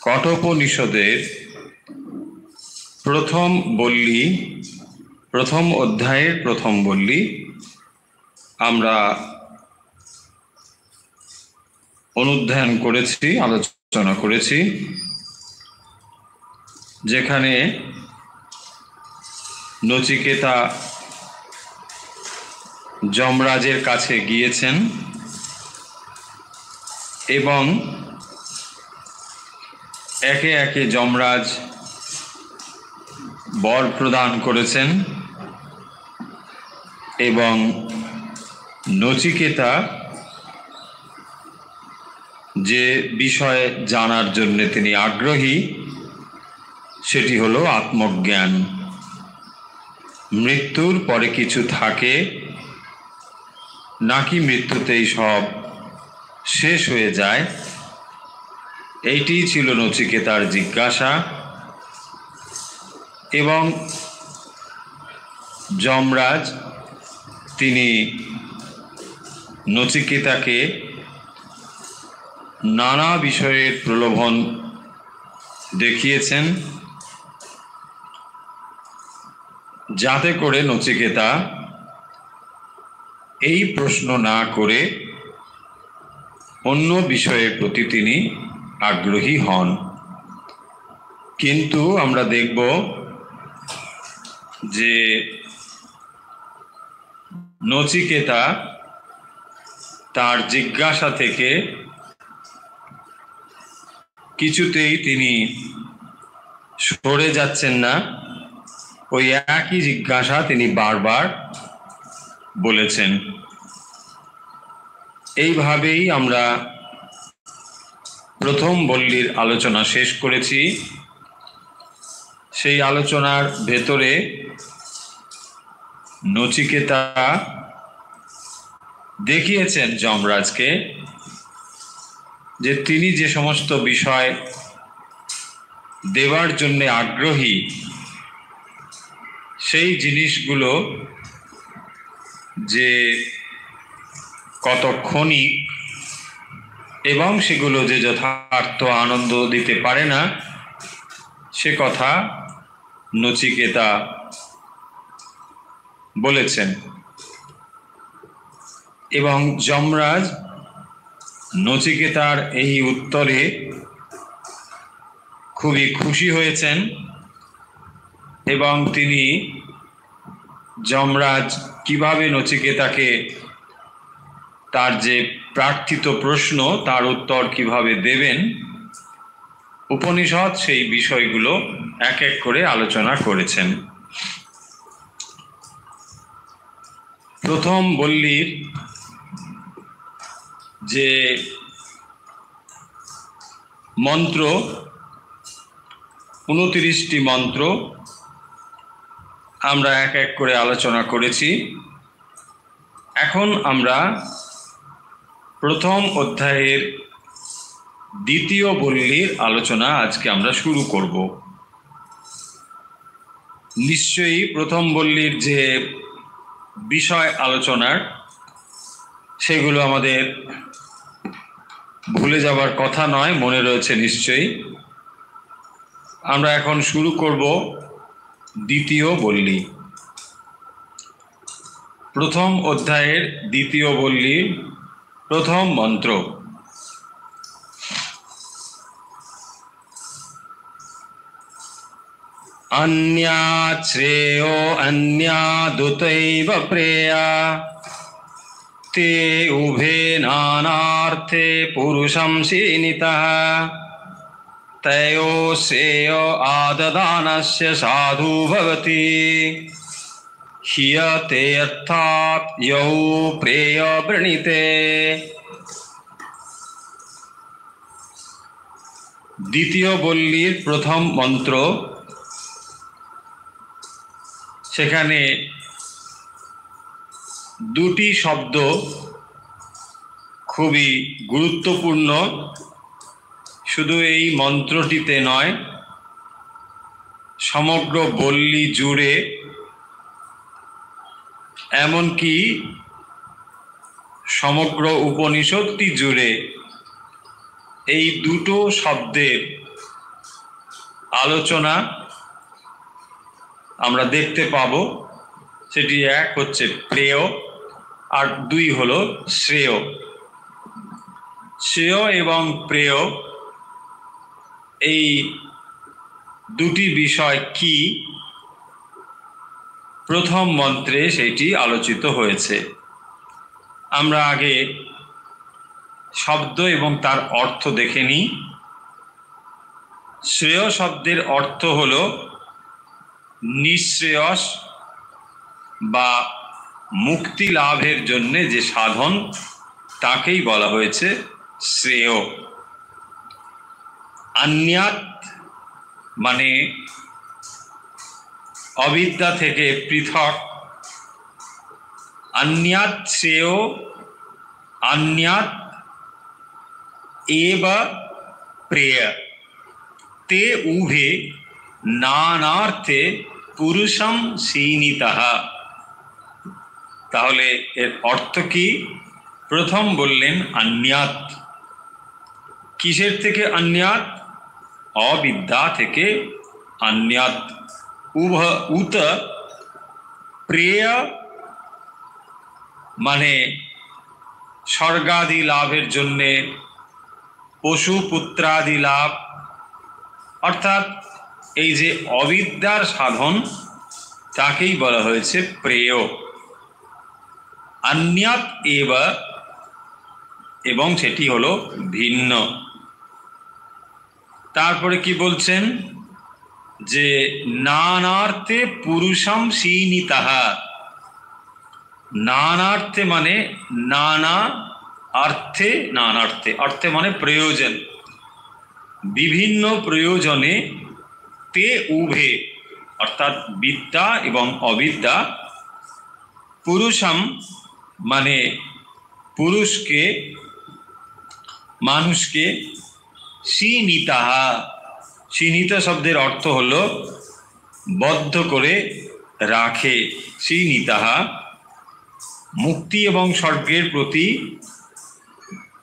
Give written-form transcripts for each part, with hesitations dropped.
কঠোপনিষদের প্রথম বল্লী, প্রথম অধ্যায়ের প্রথম বল্লী আমরা অনুধ্যান করেছি, আলোচনা করেছি, যেখানে নচিকেতা যমরাজের কাছে গিয়েছেন এবং একে একে যমরাজ বর প্রদান করেছেন এবং নচিকেতা যে বিষয়ে জানার জন্য তিনি আগ্রহী সেটি হলো আত্মজ্ঞান। মৃত্যুর পরে কিছু থাকে নাকি মৃত্যুতেই সব শেষ হয়ে যায়, এইটি ছিল নচিকেতার জিজ্ঞাসা। এবং যমরাজ তিনি নচিকেতাকে নানা বিষয়ের প্রলোভন দেখিয়েছেন, যাতে করে নচিকেতা এই প্রশ্ন না করে অন্য বিষয়ের প্রতি তিনি আগ্রহী হন। কিন্তু আমরা দেখব যে নচিকেতা তার জিজ্ঞাসা থেকে কিছুতেই তিনি সরে যাচ্ছেন না, ওই একই জিজ্ঞাসা তিনি বারবার বলেছেন। এইভাবেই আমরা প্রথম বল্লীর আলোচনা শেষ করেছি। সেই আলোচনার ভেতরে নচিকেতা দেখিয়েছেন যমরাজকে যে তিনি যে সমস্ত বিষয় দেওয়ার জন্য আগ্রহী, সেই জিনিসগুলো যে কত ক্ষণিক এবং সেগুলো যে যথার্থ আনন্দ দিতে পারে না, সে কথা নচিকেতা বলেছেন। এবং যমরাজ নচিকেতার এই উত্তরে খুবই খুশি হয়েছেন এবং তিনি যমরাজ কিভাবে নচিকেতাকে তার যে প্রার্থিত প্রশ্ন তার উত্তর কিভাবে দেবেন, উপনিষদ সেই বিষয়গুলো এক এক করে আলোচনা করেছেন। প্রথম বল্লীর যে মন্ত্র, 29টি মন্ত্র আমরা এক এক করে আলোচনা করেছি। এখন আমরা প্রথম অধ্যায়ের দ্বিতীয় বল্লীর আলোচনা আজকে আমরা শুরু করব। নিশ্চয়ই প্রথম বল্লীর যে বিষয় আলোচনার, সেগুলো আমাদের ভুলে যাবার কথা নয়, মনে রয়েছে নিশ্চয়ই। আমরা এখন শুরু করব দ্বিতীয় বল্লী। প্রথম অধ্যায়ের দ্বিতীয় বল্লীর প্রথম মন্ত্র। अन्यात् श्रेयो अन्यादुतैव प्रेया ते उभे नानार्थे पुरुषं सीनितः तयो श्रेयो आददानस्य साधु भवति ह्यते अर्थात् यौ प्रेय वृणीते। দ্বিতীয় বল্লীর প্রথম মন্ত্র, সেখানে দুটি শব্দ খুবই গুরুত্বপূর্ণ, শুধু এই মন্ত্রটিতে নয়, সমগ্র বল্লী জুড়ে, এমনকি সমগ্র উপনিষদটি জুড়ে এই দুটো শব্দের আলোচনা আমরা দেখতে পাবো। সেটি এক হচ্ছে প্রেয় আর দুই হলো শ্রেয়। শ্রেয় এবং প্রেয় এই দুটি বিষয় কি, প্রথম মন্ত্রে সেটি আলোচিত হয়েছে। আমরা আগে শব্দ এবং তার অর্থ দেখে নিই। শ্রেয় শব্দের অর্থ হলো নিঃশ্রেয়স বা মুক্তি লাভের জন্য যে সাধন, তাকেই বলা হয়েছে শ্রেয়। অন্যাত মানে অবিদ্যা থেকে পৃথক। অন্যাত শ্রেয়, অন্যাত এব প্রেয়, তে উভে নানার্থে পুরুষম সীনিতঃ। তাহলে এর অর্থ কি? প্রথম বললেন অন্যাত। কিসের থেকে অন্যাত? অবিদ্যা থেকে অন্যাত। উত প্রেয় মানে স্বর্গাদি লাভের জন্যে, পশু পুত্রাদি লাভ, অর্থাৎ এই যে অবিদ্যার সাধন, তাকেই বলা হয়েছে প্রেয়। অন্যাত এব, এবং সেটি হলো ভিন্ন। তারপরে কি বলছেন? যে নানার্থে পুরুষম সীনিতঃ। নানার্থে মানে নানা অর্থে, নানার্থে অর্থে মানে প্রয়োজন, বিভিন্ন প্রয়োজনে, তে উভে অর্থাৎ বিদ্যা এবং অবিদ্যা, পুরুষম মানে পুরুষকে, মানুষকে, সীনিতঃ, সীনিত শব্দের অর্থ হলো বদ্ধ করে রাখে। সীনিতঃ মুক্তি এবং স্বর্গের প্রতি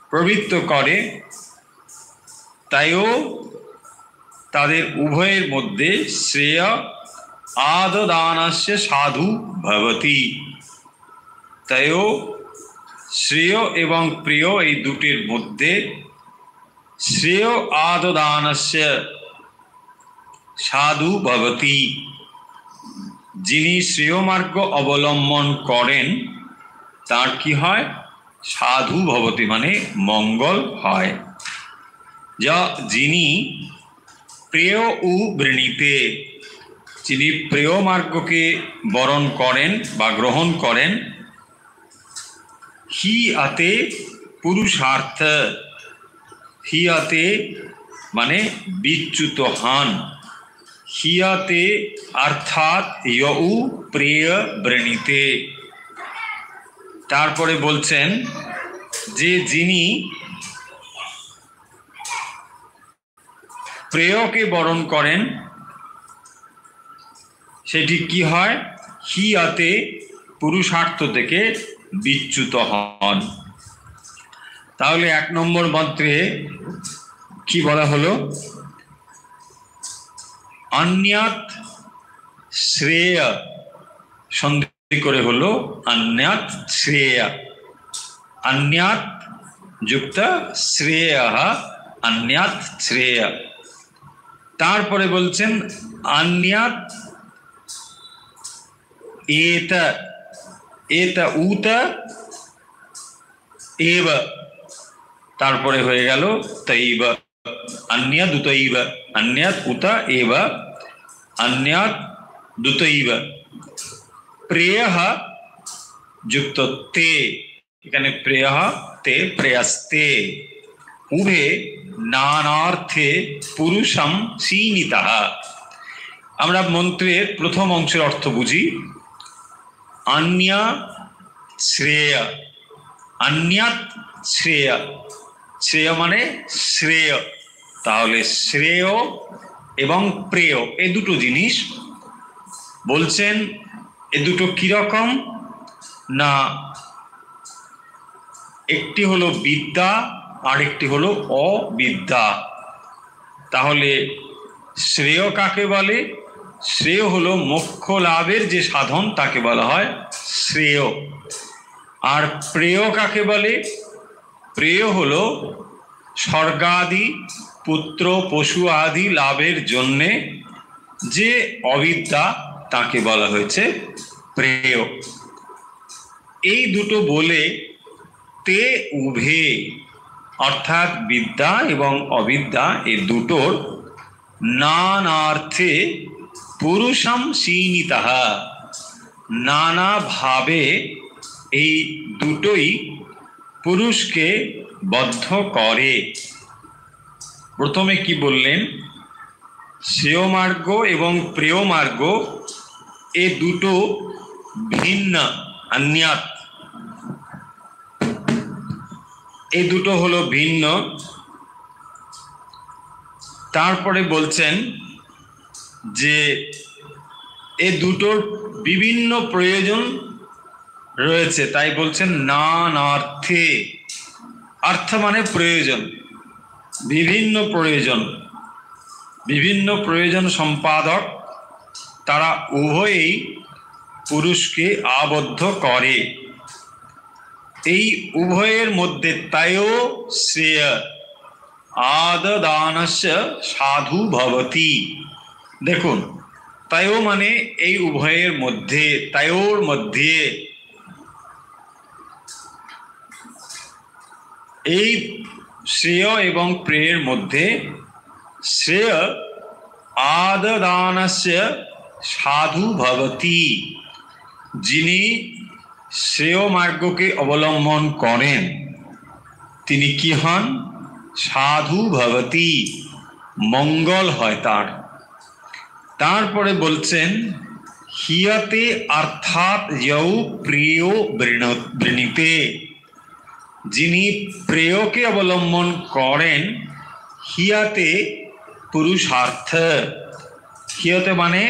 প্রবৃত্ত করে, তাইও তাদের উভয়ের মধ্যে শ্রেয় আদদানস্য সাধু ভবতি। তাইও শ্রেয় এবং প্রিয় এই দুটির মধ্যে শ্রেয় আদদানস্য সাধু ভবতি, যিনি শ্রেয় মার্গ অবলম্বন করেন তার কি হয়? সাধু ভবতি মানে মঙ্গল হয়। যা যিনি প্রেয় উ বৃণীতে, যিনি প্রেয় মার্গকে বরণ করেন বা গ্রহণ করেন, হি আতে পুরুষার্থ, হিয়াতে মানে বিচ্যুত হন, হিয়াতে অর্থাৎ ইয়উ প্রেয় বৃণীতে। তারপরে বলছেন যে যিনি প্রেয়কে বরণ করেন সেটি কি হয়? হিয়াতে পুরুষার্থ থেকে বিচ্যুত হন। তাহলে এক নম্বর মন্ত্রে কি বলা হলো? অন্যাত শ্রেয়, সন্ধি করে হলো অন্যাত শ্রেয়, অন্যাত যুক্ত শ্রেয়, অন্যাত শ্রেয়। তারপরে বলছেন অন্যাত এত, এত উত এব, তারপরে হয়ে গেল তৈব, অন্যাত উতৈব, অন্যাত উত এব, অন্যাত দুতৈব। প্রেয় যুক্ত তে, এখানে প্রেয় তে প্রেয়স্তে, উভে নানার্থে পুরুষম সীনিতঃ। আমরা মন্ত্রের প্রথম অংশের অর্থ বুঝি। অন্যা শ্রেয়, অন্যাত শ্রেয়, শ্রেয় মানে শ্রেয়। তাহলে শ্রেয় এবং প্রেয় এই দুটো জিনিস বলছেন। এ দুটো কিরকম না, একটি হলো বিদ্যা আর একটি হলো অবিদ্যা। তাহলে শ্রেয় কাকে বলে? শ্রেয় হলো মোক্ষ লাভের যে সাধন তাকে বলা হয় শ্রেয়। আর প্রেয় কাকে বলে? প্রেয় হলো স্বর্গাদি পুত্র পশু আদি লাভের জন্যে যে অবিদ্যা তাকে বলা হয়েছে প্রেয়। এই দুটো বলে তে উভে অর্থাৎ বিদ্যা এবং অবিদ্যা এই দুটোর নানার্থে পুরুষম সীনিতঃ, নানাভাবে এই দুটোই পুরুষকে বদ্ধ করে। প্রথমে কি বললেন? শ্রেয় মার্গ এবং প্রেয় মার্গ এ দুটো ভিন্ন, অন্যাত, এই দুটো হলো ভিন্ন। তারপরে বলছেন যে এ দুটোর বিভিন্ন প্রয়োজন রয়েছে, তাই বলছেন নানার্থে। অর্থ মানে প্রয়োজন, বিভিন্ন প্রয়োজন, বিভিন্ন প্রয়োজন সম্পাদক তারা উভয়েই পুরুষকে আবদ্ধ করে। এই উভয়ের মধ্যে তায়ো শ্রেয় আদদানস্য সাধু ভবতি। দেখুন, তায়ো মানে এই উভয়ের মধ্যে, তায়োর মধ্যে, এই শ্রেয় এবং প্রেয়ের মধ্যে শ্রেয় আদদানস্য সাধু ভবতি, যিনি শ্রেয় মার্গকে অবলম্বন করেন তিনি কি হন? সাধু ভবতি, মঙ্গল হয় তার। তারপরে বলছেন হিয়তে অর্থাৎ যৌ প্রিয় বৃণীতে, যিনি প্রেয়কে অবলম্বন করেন হিয়াতে পুরুষার্থ। হিয়তে মানে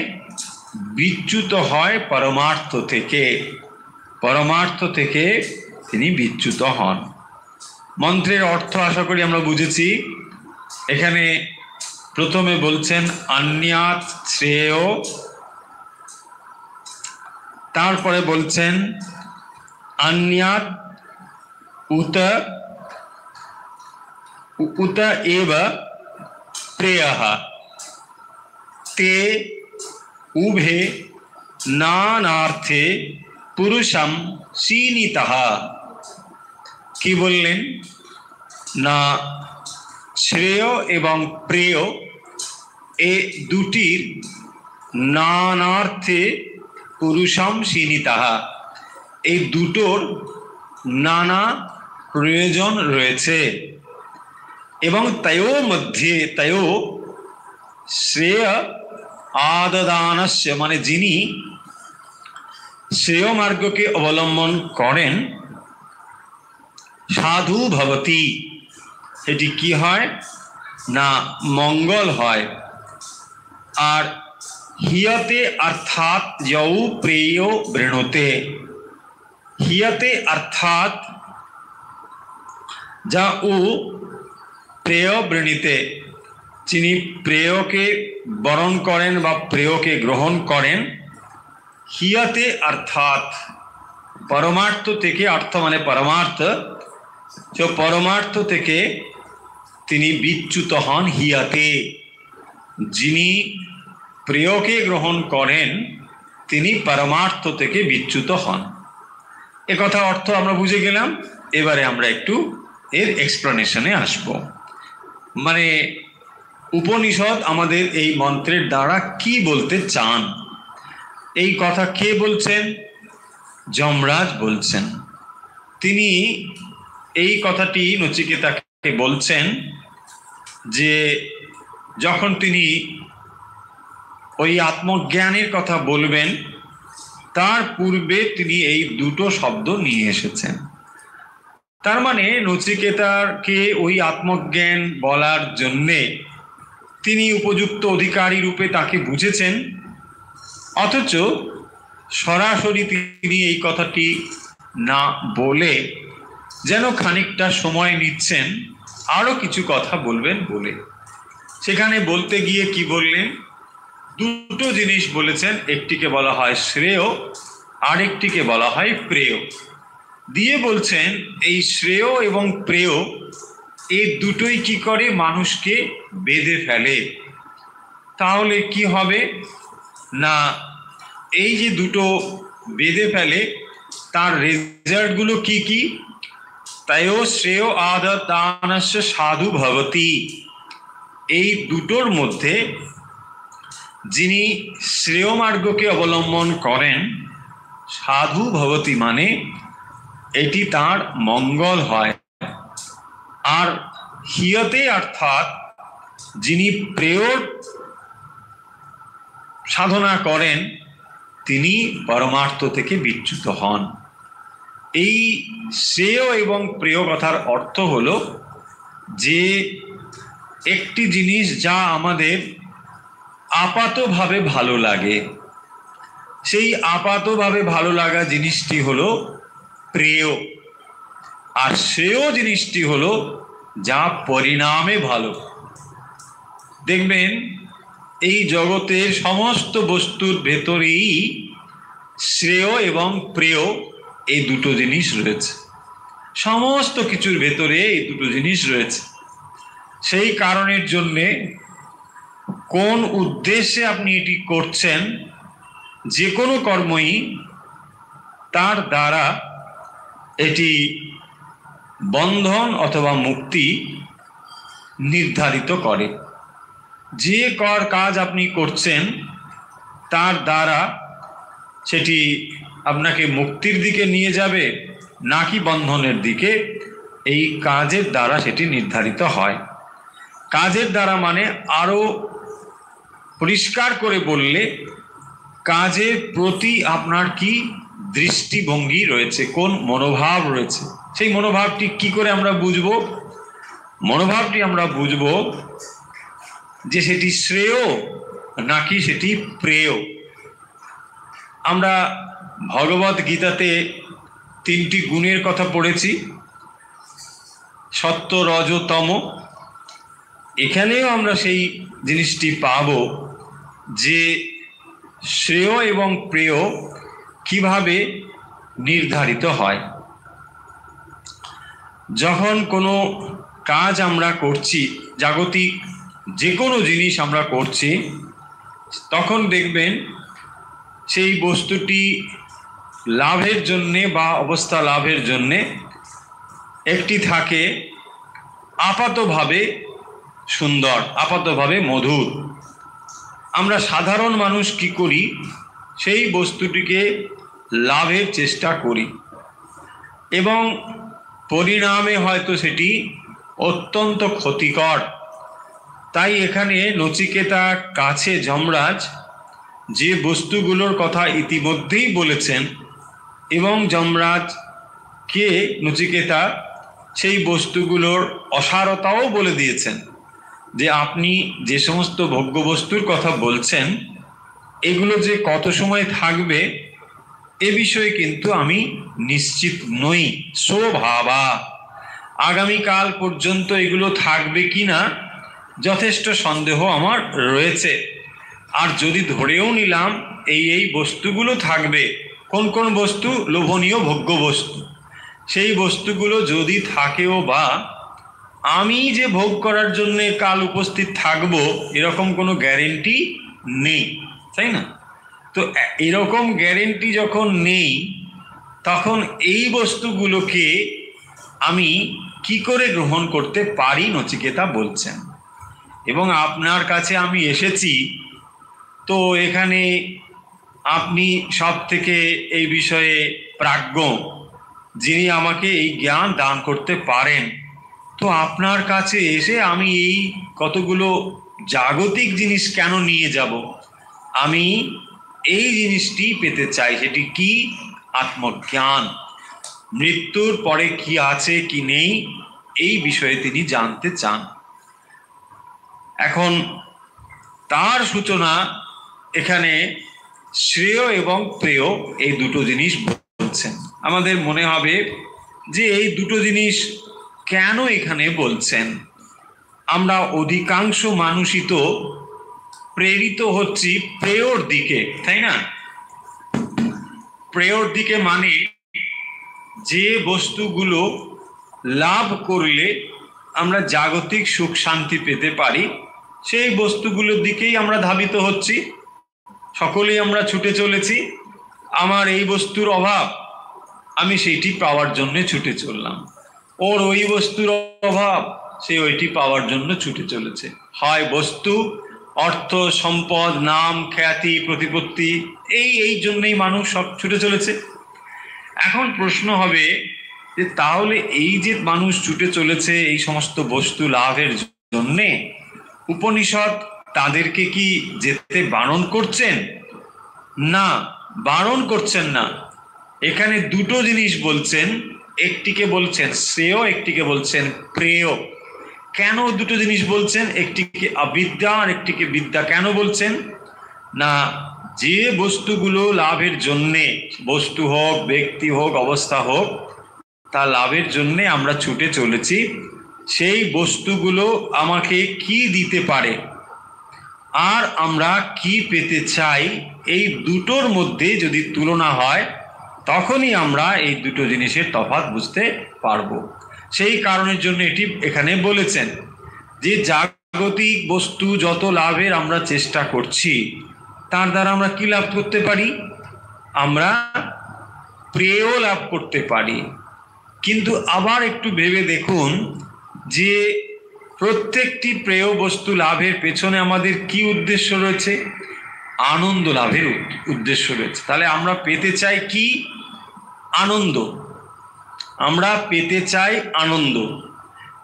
বিচ্যুত হয় পরমার্থ থেকে, পরমার্থ থেকে তিনি বিচ্যুত হন। মন্ত্রের অর্থ আশা করি আমরা বুঝেছি। এখানে প্রথমে বলছেন অন্যাৎ শ্রেয়, তারপরে বলছেন অন্যাৎ উত উত এব প্রেয়ঃ তে উভে নানার্থে পুরুষম সীনিতঃ। কি বললেন না, শ্রেয় এবং প্রেয় এ দুটির নানার্থে পুরুষম সীনিতঃ, এই দুটোর নানা প্রয়োজন রয়েছে। এবং তয়ো মধ্যে, তয়ো শ্রেয় আদদানস্য মানে যিনি শ্রেয় মার্গকে অবলম্বন করেন সাধু ভবতি, এটি কি হয় না মঙ্গল হয়। আর হিয়তে অর্থাৎ যৌ প্রেয় বৃণতে, হিয়তে অর্থাৎ যা ও প্রেয় বৃণীতে, যিনি প্রেয়কে বরণ করেন বা প্রেয়কে গ্রহণ করেন। হিয়াতে অর্থাৎ পরমার্থ থেকে, অর্থ মানে পরমার্থ, তো পরমার্থ থেকে তিনি বিচ্যুত হন। হিয়াতে, যিনি প্রেয়কে গ্রহণ করেন তিনি পরমার্থ থেকে বিচ্যুত হন। এ কথা অর্থ আমরা বুঝে গেলাম। এবারে আমরা একটু এর এক্সপ্লেনেশনে আসব। মানে উপনিষদ আমাদের এই মন্ত্রের দ্বারা কি বলতে চান, এই কথা কে বলছেন? যমরাজ বলছেন। তিনি এই কথাটি নচিকেতাকে বলছেন যে যখন তিনি ওই আত্মজ্ঞানের কথা বলবেন তার পূর্বে তিনি এই দুটো শব্দ নিয়ে এসেছেন। তার মানে নচিকেতাকে ওই আত্মজ্ঞান বলার জন্যে তিনি উপযুক্ত অধিকারী রূপে তাকে বুঝেছেন, অথচ সরাসরি তিনি এই কথাটি না বলে যেন খানিকটা সময় নিচ্ছেন আরো কিছু কথা বলবেন বলে। সেখানে বলতে গিয়ে কি বললেন? দুটো জিনিস বলেছেন, একটিকে বলা হয় শ্রেয়, আরেকটিকে বলা হয় প্রেয়। দিয়ে বলছেন এই শ্রেয় এবং প্রেয় এই দুটোই কি করে? মানুষকে বেঁধে ফেলে। তাহলে কি হবে না, এই যে দুটো বেঁধে ফেলে তার রেজাল্টগুলো কি কি? তাইও শ্রেয় আদতানস্য সাধু ভবতি। এই দুটোর মধ্যে যিনি শ্রেয় মার্গকে অবলম্বন করেন, সাধু ভবতি মানে এটি তার মঙ্গল হয়। আর হিয়তে অর্থাৎ যিনি প্রেয় সাধনা করেন তিনি পরমার্থ থেকে বিচ্যুত হন। এই শ্রেয় এবং প্রেয় কথার অর্থ হলো যে একটি জিনিস যা আমাদের আপাতভাবে ভালো লাগে, সেই আপাতভাবে ভালো লাগা জিনিসটি হলো প্রেয়। আর শ্রেয় জিনিসটি হলো যা পরিণামে ভালো। দেখবেন এই জগতের সমস্ত বস্তুর ভেতরেই শ্রেয় এবং প্রেয় এই দুটো জিনিস রয়েছে। সমস্ত কিছুর ভেতরে এই দুটো জিনিস রয়েছে। সেই কারণের জন্যে কোন উদ্দেশ্যে আপনি এটি করছেন, যে কোনো কর্মই তার দ্বারা এটি বন্ধন অথবা মুক্তি নির্ধারিত করে। যে কাজ আপনি করছেন তার দ্বারা সেটি আপনাকে মুক্তির দিকে নিয়ে যাবে নাকি বন্ধনের দিকে, এই কাজের দ্বারা সেটি নির্ধারিত হয়। কাজের দ্বারা মানে আরো পরিষ্কার করে বললে, কাজের প্রতি আপনার কি দৃষ্টিভঙ্গি রয়েছে, কোন মনোভাব রয়েছে, সেই মনোভাবটি কি করে আমরা বুঝবো? মনোভাবটি আমরা বুঝবো যে সেটি শ্রেয় নাকি সেটি প্রেয়। আমরা ভগবত গীতাতে 3টি গুণের কথা পড়েছি, সত্য, রজ, তম। এখানেও আমরা সেই জিনিসটি পাব যে শ্রেয় এবং প্রেয় কিভাবে নির্ধারিত হয়। যখন কোনো কাজ আমরা করছি, জাগতিক যে কোনো জিনিস আমরা করছি, তখন দেখবেন সেই বস্তুটি লাভের জন্যে বা অবস্থা লাভের জন্যে একটি থাকে আপাতভাবে সুন্দর, আপাতভাবে মধুর। আমরা সাধারণ মানুষ কি করি? সেই বস্তুটিকে লাভের চেষ্টা করি এবং পরিণামে হয়তো সেটি অত্যন্ত ক্ষতিকর। তাই এখানে নচিকেতা কাছে যমরাজ যে বস্তুগুলোর কথা ইতিমধ্যেই বলেছেন এবং যমরাজকে নচিকেতা সেই বস্তুগুলোর অসারতাও বলে দিয়েছেন, যে আপনি যে সমস্ত ভোগ্য বস্তুর কথা বলছেন এগুলো যে কত সময় থাকবে এ বিষয়ে কিন্তু আমি নিশ্চিত নই। সোভাবা, আগামীকাল পর্যন্ত এগুলো থাকবে কিনা যথেষ্ট সন্দেহ আমার রয়েছে। আর যদি ধরেও নিলাম এই বস্তুগুলো থাকবে, কোন কোন বস্তু? লোভনীয় ভোগ্য বস্তু। সেই বস্তুগুলো যদি থাকেও বা আমি যে ভোগ করার জন্য কাল উপস্থিত থাকব এরকম কোনো গ্যারেন্টি নেই, তাই না? তো এরকম গ্যারেন্টি যখন নেই, তখন এই বস্তুগুলোকে আমি কি করে গ্রহণ করতে পারি? নচিকেতা বলছেন। এবং আপনার কাছে আমি এসেছি, তো এখানে আপনি সব থেকে এই বিষয়ে প্রাজ্ঞ, যিনি আমাকে এই জ্ঞান দান করতে পারেন। তো আপনার কাছে এসে আমি এই কতগুলো জাগতিক জিনিস কেন নিয়ে যাব? আমি এই জিনিসটি পেতে চাই। সেটি কি? আত্মজ্ঞান। মৃত্যুর পরে কি আছে কি নেই এই বিষয়ে তিনি জানতে চান। এখন তার সূচনা এখানে শ্রেয় এবং প্রেয় এই দুটো জিনিস বলছেন। আমাদের মনে হবে যে এই দুটো জিনিস কেন এখানে বলছেন। আমরা অধিকাংশ মানুষই তো প্রেরিত হচ্ছি প্রেয়র দিকে, তাই না? প্রেয়র দিকে মানে যে বস্তুগুলো লাভ করলে আমরা জাগতিক সুখ শান্তি পেতে পারি, সেই বস্তুগুলোর দিকেই আমরা ধাবিত হচ্ছি। সকলেই আমরা ছুটে চলেছি, আমার এই বস্তুর অভাব, আমি সেইটি পাওয়ার জন্য ছুটে চললাম। ওর ওই বস্তুর অভাব, সে ওইটি পাওয়ার জন্য ছুটে চলেছে। হয় বস্তু, অর্থ, সম্পদ, নাম, খ্যাতি, প্রতিপত্তি, এই জন্যই মানুষ সব ছুটে চলেছে। এখন প্রশ্ন হবে যে তাহলে এই যে মানুষ ছুটে চলেছে এই সমস্ত বস্তু লাভের জন্যে, উপনিষদ তাদেরকে কি যেতে বারণ করছেন? না, বারণ করছেন না। এখানে দুটো জিনিস বলছেন, একটিকে বলছেন শ্রেয়, একটিকে বলছেন প্রেয়। কেন দুটো জিনিস বলছেন? একটিকে অবিদ্যা আর একটিকে বিদ্যা। কেন বলছেন? না, যে বস্তুগুলো লাভের জন্যে, বস্তু হোক, ব্যক্তি হোক, অবস্থা হোক, তা লাভের জন্যে আমরা ছুটে চলেছি, সেই বস্তুগুলো আমাকে কি দিতে পারে আর আমরা কি পেতে চাই, এই দুটোর মধ্যে যদি তুলনা হয় তখনই আমরা এই দুটো জিনিসের তফাৎ বুঝতে পারবো। সেই কারণের জন্য এটি এখানে বলেছেন যে জাগতিক বস্তু যত লাভের আমরা চেষ্টা করছি, তার দ্বারা আমরা কি লাভ করতে পারি? আমরা প্রেয় লাভ করতে পারি। কিন্তু আবার একটু ভেবে দেখুন যে প্রত্যেকটি প্রেয় বস্তু লাভের পেছনে আমাদের কি উদ্দেশ্য রয়েছে? আনন্দ লাভের উদ্দেশ্য রয়েছে। তাহলে আমরা পেতে চাই কি? আনন্দ। আমরা পেতে চাই আনন্দ,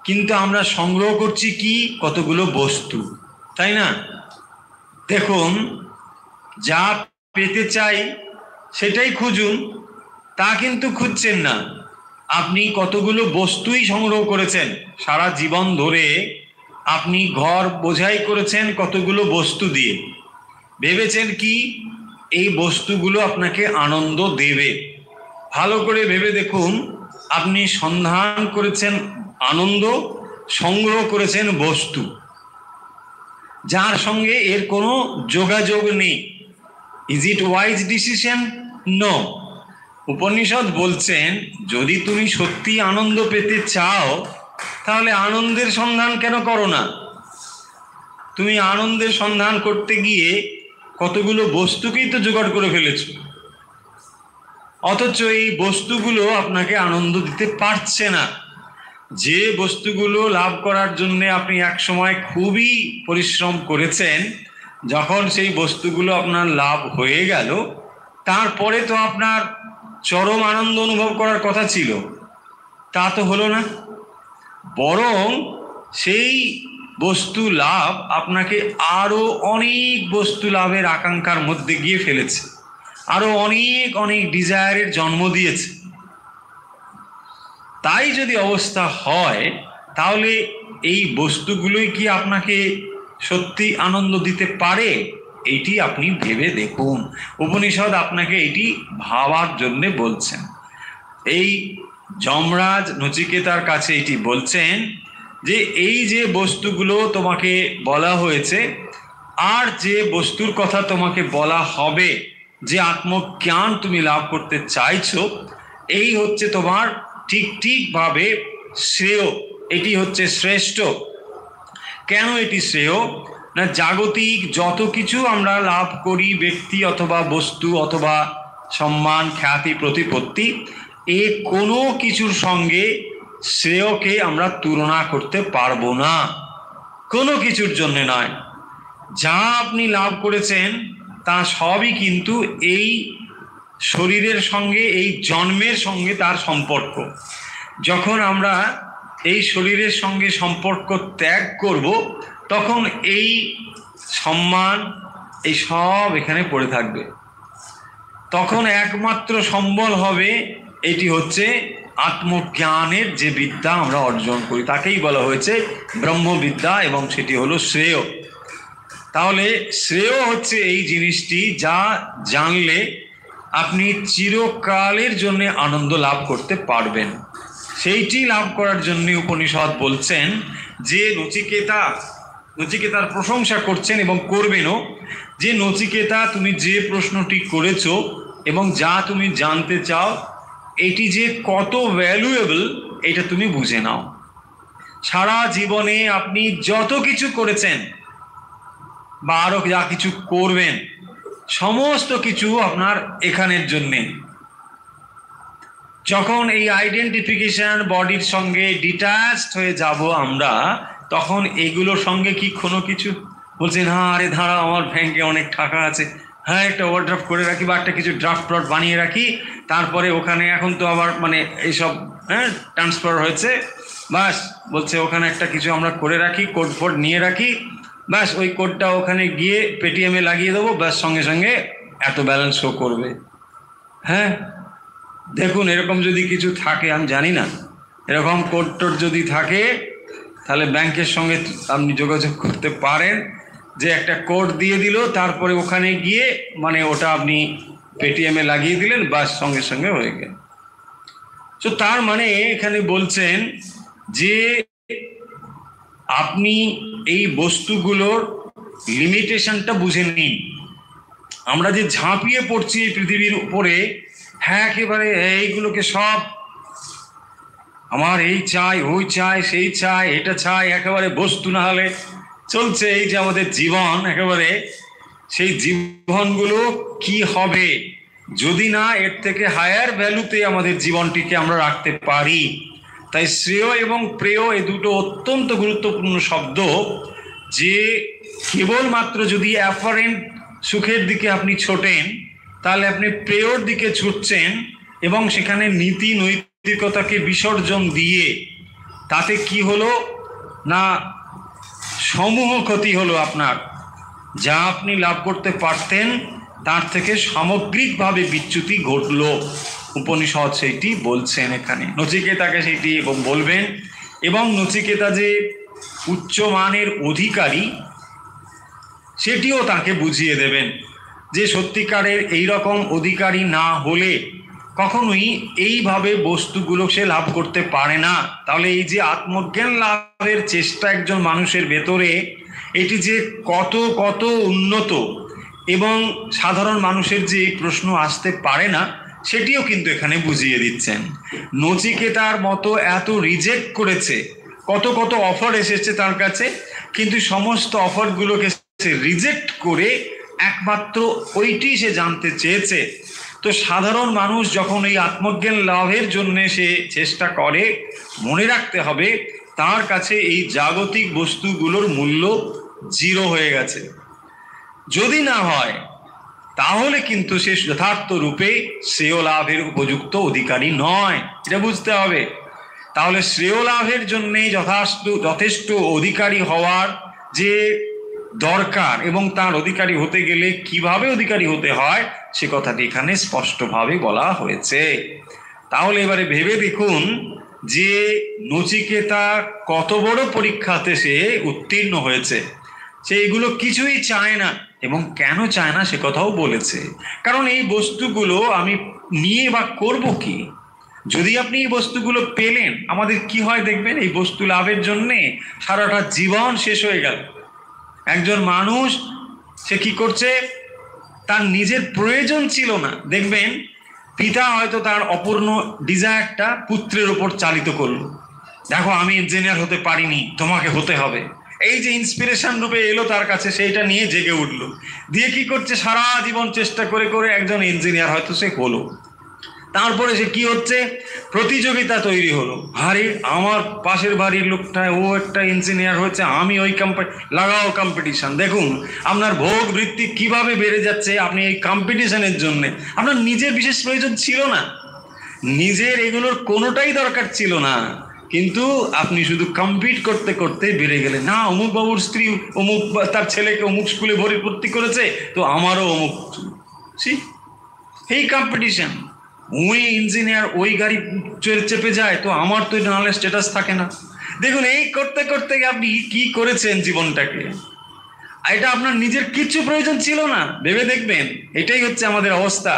কিন্তু আমরা সংগ্রহ করছি কি? কতগুলো বস্তু, তাই না? দেখুন, যা পেতে চাই সেটাই খুঁজুন, তা কিন্তু খুঁজছেন না। আপনি কতগুলো বস্তুই সংগ্রহ করেছেন সারা জীবন ধরে, আপনি ঘর বোঝাই করেছেন কতগুলো বস্তু দিয়ে, ভেবেছেন কি এই বস্তুগুলো আপনাকে আনন্দ দেবে। ভালো করে ভেবে দেখুন, আপনি সন্ধান করেছেন আনন্দ, সংগ্রহ করেছেন বস্তু, যার সঙ্গে এর কোনো যোগাযোগ নেই। Is it wise decision? No. Upanishad বলছেন যদি তুমি সত্যি আনন্দ পেতে চাও তাহলে আনন্দের সন্ধান কেন করো না? তুমি আনন্দের সন্ধান করতে গিয়ে কতগুলো বস্তুকেই তো জোগাড় করে ফেলেছো, অথচ এই বস্তুগুলো আপনাকে আনন্দ দিতে পারছে না। যে বস্তুগুলো লাভ করার জন্য আপনি এক সময় খুবই পরিশ্রম করেছেন, যখন সেই বস্তুগুলো আপনার লাভ হয়ে গেল, তারপরে তো আপনার চরম আনন্দ অনুভব করার কথা ছিল, তা তো হলো না। বরং সেই বস্তু লাভ আপনাকে আরো অনেক বস্তু লাভের আকাঙ্ক্ষার মধ্যে গিয়ে ফেলেছে, আরো অনেক অনেক ডিজায়ারের জন্ম দিয়েছে। তাই যদি অবস্থা হয়, তাহলে এই বস্তুগুলোই কি আপনাকে সত্যি আনন্দ দিতে পারে? এইটি আপনি ভেবে দেখুন। উপনিষদ আপনাকে এটি ভাবার জন্যে বলছেন। এই যমরাজ নচিকেতার কাছে এটি বলছেন যে এই যে বস্তুগুলো তোমাকে বলা হয়েছে, আর যে বস্তুর কথা তোমাকে বলা হবে, যে আত্মজ্ঞান তুমি লাভ করতে চাইছো, এই হচ্ছে তোমার ঠিকভাবে শ্রেয়, এটি হচ্ছে শ্রেষ্ঠ। কেন এটি শ্রেয়? না, জাগতিক যত কিছু আমরা লাভ করি, ব্যক্তি অথবা বস্তু অথবা সম্মান, খ্যাতি, প্রতিপত্তি, এ কোনো কিছুর সঙ্গে শ্রেয়কে আমরা তুলনা করতে পারবো না, কোনো কিছুর জন্য নয়। যা আপনি লাভ করেছেন তা সবই কিন্তু এই শরীরের সঙ্গে, এই জন্মের সঙ্গে তার সম্পর্ক। যখন আমরা এই শরীরের সঙ্গে সম্পর্ক ত্যাগ করব, তখন এই সম্মান, এই সব এখানে পড়ে থাকবে। তখন একমাত্র সম্বল হবে এটি হচ্ছে আত্মজ্ঞানের যে বিদ্যা আমরা অর্জন করি, তাকেই বলা হয়েছে ব্রহ্মবিদ্যা, এবং সেটি হলো শ্রেয়। তাহলে শ্রেয় হচ্ছে এই জিনিসটি যা জানলে আপনি চিরকালের জন্য আনন্দ লাভ করতে পারবেন। সেইটি লাভ করার জন্য উপনিষদ বলছেন যে নচিকেতার প্রশংসা করছেন এবং করবেনও, যে নচিকেতা তুমি যে প্রশ্নটি করেছো এবং যা তুমি জানতে চাও এটি যে কত ভ্যালুয়েবল এটা তুমি বুঝে নাও। সারা জীবনে আপনি যত কিছু করেছেন বা আরো যা কিছু করবেন সমস্ত কিছু আপনার এখানের জন্যে। যখন এই আইডেন্টিফিকেশন বডির সঙ্গে ডিট্যাচড হয়ে যাব আমরা, তখন এগুলোর সঙ্গে কি কোনো কিছু বলছেন, হ্যাঁ আরে দাঁড়া আমার ব্যাংকে অনেক টাকা আছে, হ্যাঁ একটা ওভারড্রাফট করে রাখি বা একটা কিছু ড্রাফট বানিয়ে রাখি, তারপরে ওখানে এখন তো আবার মানে এইসব ট্রান্সফার হয়েছে, বাস বলছে ওখানে একটা কিছু আমরা করে রাখি, কোড ফোড নিয়ে রাখি, ব্যাস ওই কোডটা ওখানে গিয়ে পেটিএমে লাগিয়ে দেবো, ব্যাস সঙ্গে সঙ্গে এত ব্যালেন্স শো করবে। হ্যাঁ দেখুন, এরকম যদি কিছু থাকে, আমি জানি না, এরকম কোড টোড যদি থাকে তাহলে ব্যাংকের সঙ্গে আপনি যোগাযোগ করতে পারেন, যে একটা কোড দিয়ে দিল, তারপরে ওখানে গিয়ে মানে ওটা আপনি পেটিএমে লাগিয়ে দিলেন, বাস সঙ্গে সঙ্গে হয়ে গেল। তো তার মানে এখানে বলছেন যে আপনি এই বস্তুগুলোর লিমিটেশনটা বুঝে নিন। আমরা যে ঝাঁপিয়ে পড়ছি এই পৃথিবীর উপরে, হ্যাঁ একেবারে এইগুলোকে সব আমার এই চাই, ওই চাই, সেই চাই, এটা চাই, একেবারে বস্তু না হলে চলছে এই যে আমাদের জীবন, একেবারে সেই জীবনগুলো কি হবে যদি না এর থেকে হায়ার ভ্যালুতে আমাদের জীবনটিকে আমরা রাখতে পারি। তাই শ্রেয় এবং প্রেয় এই দুটো অত্যন্ত গুরুত্বপূর্ণ শব্দ, যে কেবলমাত্র যদি অ্যাপারেন্ট সুখের দিকে আপনি ছোটেন তাহলে আপনি প্রেয়র দিকে ছুটছেন এবং সেখানে নীতি নৈতিকতাকে বিসর্জন দিয়ে তাতে কি হলো না সমূহ ক্ষতি হলো আপনার। যা আপনি লাভ করতে পারতেন তার থেকে সামগ্রিকভাবে বিচ্যুতি ঘটলো। উপনিষদ সেইটি বলছেন এখানে, নচিকেতাকে সেইটি এবং বলবেন। এবং নচিকেতা যে উচ্চমানের অধিকারী সেটিও তাকে বুঝিয়ে দেবেন, যে সত্যিকারের এই রকম অধিকারী না হলে কখনোই এইভাবে বস্তুগুলো সে লাভ করতে পারে না। তাহলে এই যে আত্মজ্ঞান লাভের চেষ্টা একজন মানুষের ভেতরে, এটি যে কত কত উন্নত এবং সাধারণ মানুষের যে প্রশ্ন আসতে পারে না সেটিও কিন্তু এখানে বুঝিয়ে দিচ্ছেন। নচিকেতার মতো এত রিজেক্ট করেছে, কত কত অফার এসেছে তার কাছে, কিন্তু সমস্ত অফারগুলোকে সে রিজেক্ট করে একমাত্র ওইটি সে জানতে চেয়েছে। তো সাধারণ মানুষ যখন এই আত্মজ্ঞান লাভের জন্য সে চেষ্টা করে, মনে রাখতে হবে তার কাছে এই জাগতিক বস্তুগুলোর মূল্য জিরো হয়ে গেছে। যদি না হয় তাহলে কিন্তু সে যথার্থ রূপে শ্রেয় লাভের উপযুক্ত অধিকারী নয়, এটা বুঝতে হবে। তাহলে শ্রেয় লাভের জন্যে যথেষ্ট অধিকারী হওয়ার যে দরকার এবং তার অধিকারী হতে গেলে কিভাবে অধিকারী হতে হয় সে কথাটি এখানে স্পষ্টভাবে বলা হয়েছে। তাহলে এবারে ভেবে দেখুন যে নচিকেতা কত বড় পরীক্ষাতে সে উত্তীর্ণ হয়েছে। সে এগুলো কিছুই চায় না, এবং কেন চায় না সে কথাও বলেছে। কারণ এই বস্তুগুলো আমি নিয়ে বা করব কি? যদি আপনি এই বস্তুগুলো পেলেন, আমাদের কি হয় দেখবেন, এই বস্তু লাভের জন্যে সারাটা জীবন শেষ হয়ে গেল। একজন মানুষ সে কি করছে, তার নিজের প্রয়োজন ছিল না, দেখবেন পিতা হয়তো তার অপূর্ণ ডিজায়ারটা পুত্রের উপর চালিত করলো, দেখো আমি ইঞ্জিনিয়ার হতে পারিনি, তোমাকে হতে হবে, এই যে ইন্সপিরেশন রূপে এলো তার কাছে, সেইটা নিয়ে জেগে উঠলো, দিয়ে কি করছে সারা জীবন চেষ্টা করে করে একজন ইঞ্জিনিয়ার হয়তো সে হলো। তারপরে সে কি হচ্ছে, প্রতিযোগিতা তৈরি হলো, আরে আমার পাশের বাড়ির লোকটা ও একটা ইঞ্জিনিয়ার হয়েছে, আমি ওই লাগাও কম্পিটিশন। দেখুন আপনার ভোগ বৃত্তি কিভাবে বেড়ে যাচ্ছে, আপনি এই কম্পিটিশনের জন্য। আপনার নিজের বিশেষ প্রয়োজন ছিল না, নিজের এগুলোর কোনোটাই দরকার ছিল না, কিন্তু আপনি শুধু কম্পিট করতে করতে বেড়ে গেলেন। না অমুক বাবুর স্ত্রী অমুক তার ছেলেকে অমুক স্কুলে ভর্তি করেছে, তো আমারও অমুক, এই কম্পিটিশন। ওই ইঞ্জিনিয়ার ওই গাড়ি চেপে যায়, তো আমার তো নাহলে স্ট্যাটাস থাকে না। দেখুন এই করতে করতে আপনি কি করেছেন জীবনটাকে, এটা আপনার নিজের কিছু প্রয়োজন ছিল না। ভেবে দেখবেন এটাই হচ্ছে আমাদের অবস্থা,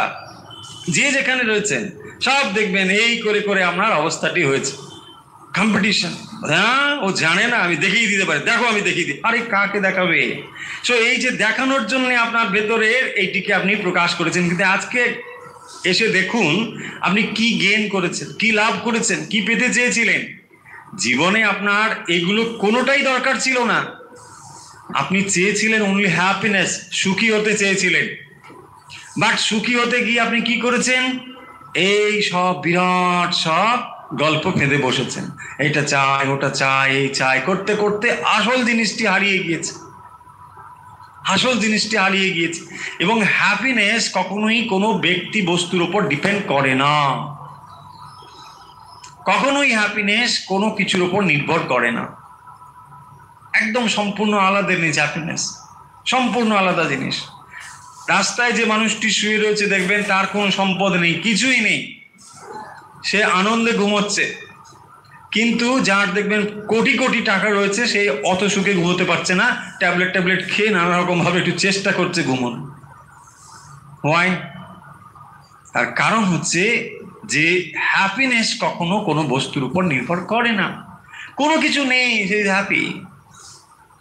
যে যেখানে রয়েছেন সব দেখবেন এই করে করে আপনার অবস্থাটি হয়েছে। কম্পিটিশন, হ্যাঁ, ও জানে না, আমি দেখিয়ে দিতে পারি, দেখো আমি দেখিয়ে দিই। আরে কাকে দেখাবে? সো এই যে দেখানোর জন্য আপনার ভেতরের এইটিকে আপনি প্রকাশ করেছেন, কিন্তু আজকে এসে দেখুন আপনি কি গেইন করেছেন, কি লাভ করেছেন, কি পেতে চেয়েছিলেন। জীবনে আপনার এগুলো কোনোটাই দরকার ছিল না। আপনি চেয়েছিলেন অনলি হ্যাপিনেস, সুখী হতে চেয়েছিলেন। বাট সুখী হতে গিয়ে আপনি কি করেছেন? এই সব বিরাট সব গল্প ফেঁদে বসেছেন, এইটা চাই ওটা চাই এই চাই করতে করতে আসল জিনিসটি হারিয়ে গিয়েছে, আসল জিনিসটি হারিয়ে গিয়েছে। এবং হ্যাপিনেস কখনোই কোনো ব্যক্তি বস্তুর উপর ডিপেন্ড করে না, কখনোই হ্যাপিনেস কোনো কিছুর উপর নির্ভর করে না। একদম সম্পূর্ণ আলাদা জিনিস হ্যাপিনেস, সম্পূর্ণ আলাদা জিনিস। রাস্তায় যে মানুষটি শুয়ে রয়েছে দেখবেন তার কোনো সম্পদ নেই, কিছুই নেই, সে আনন্দে ঘুমোচ্ছে। কিন্তু যার দেখবেন কোটি কোটি টাকা রয়েছে সে অত সুখে ঘুমোতে পারছে না, ট্যাবলেট খেয়ে নানা রকম ভাবে একটু চেষ্টা করছে ঘুমোনো। হোয়াই? তার কারণ হচ্ছে যে হ্যাপিনেস কখনো কোনো বস্তুর উপর নির্ভর করে না। কোনো কিছু নেই, সে হ্যাপি।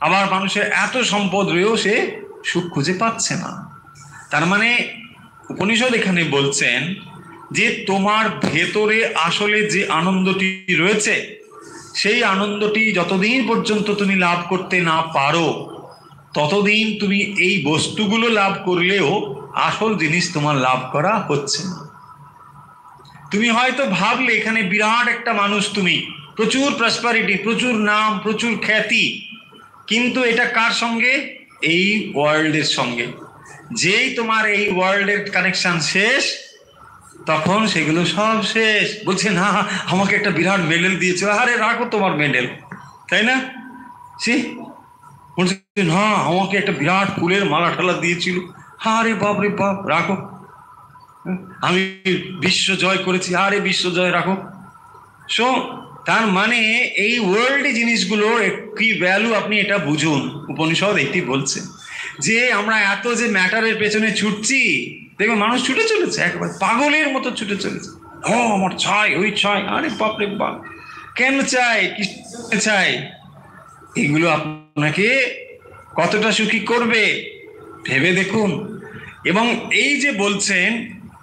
আবার মানুষের এত সম্পদ রয়েও সে সুখ খুঁজে পাচ্ছে না। তার মানে উপনিষদ এখানে বলছেন যে তোমার ভেতরে আসলে যে আনন্দটি রয়েছে সেই আনন্দটি যতদিন পর্যন্ত তুমি লাভ করতে না পারো ততদিন তুমি এই বস্তুগুলো লাভ করলেও আসল জিনিস তোমার লাভ করা হচ্ছে না। তুমি হয়তো ভাবলে এখানে বিরাট একটা মানুষ, তুমি প্রচুর প্রসপারিটি, প্রচুর নাম, প্রচুর খ্যাতি, কিন্তু এটা কার সঙ্গে? এই ওয়ার্ল্ডের সঙ্গে। যেই তোমার এই ওয়ার্ল্ডের কানেকশন শেষ তখন সেগুলো সব শেষ। বলছে না আমাকে একটা বিরাট মেডেল দিয়েছে, আরে রাখো তোমার মেডেল, তাই না? সে বলছে না আমাকে একটা বিরাট ফুলের মালা টালা দিয়েছিল, আরে বাপ রে বাপ রাখো। আমি বিশ্ব জয় করেছি, আরে বিশ্ব জয় রাখো। সো তার মানে এই ওয়ার্ল্ডে জিনিসগুলোর কি ভ্যালু আপনি এটা বুঝুন। উপনিষদ এটি বলছে যে আমরা এত যে ম্যাটারের পেছনে ছুটছি, দেখবেন মানুষ ছুটে চলেছে একেবারে পাগলের মতো ছুটে চলেছে। ও আমার চাই, ওই চাই, আরে বাপরে বাপ কেন চাই, কি চাই? এগুলো আপনাকে কতটা সুখী করবে ভেবে দেখুন। এবং এই যে বলছেন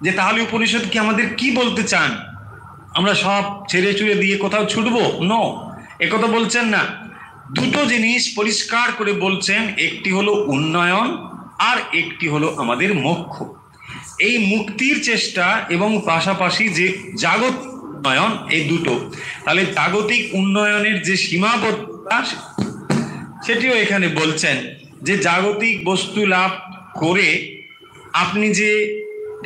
যে তাহলে উপনিষদ কি আমাদের কি বলতে চান? আমরা সব ছেড়ে ছুড়ে দিয়ে কোথাও ছুটবো? নো, একথা বলছেন না। দুটো জিনিস পরিষ্কার করে বলছেন, একটি হলো উন্নয়ন আর একটি হলো আমাদের মোক্ষ। এই মুক্তির চেষ্টা এবং পাশাপাশি যে জাগতিক উন্নয়ন, এই দুটো। তাহলে জাগতিক উন্নয়নের যে সীমাবদ্ধতা সেটিও এখানে বলছেন যে জাগতিক বস্তু লাভ করে আপনি যে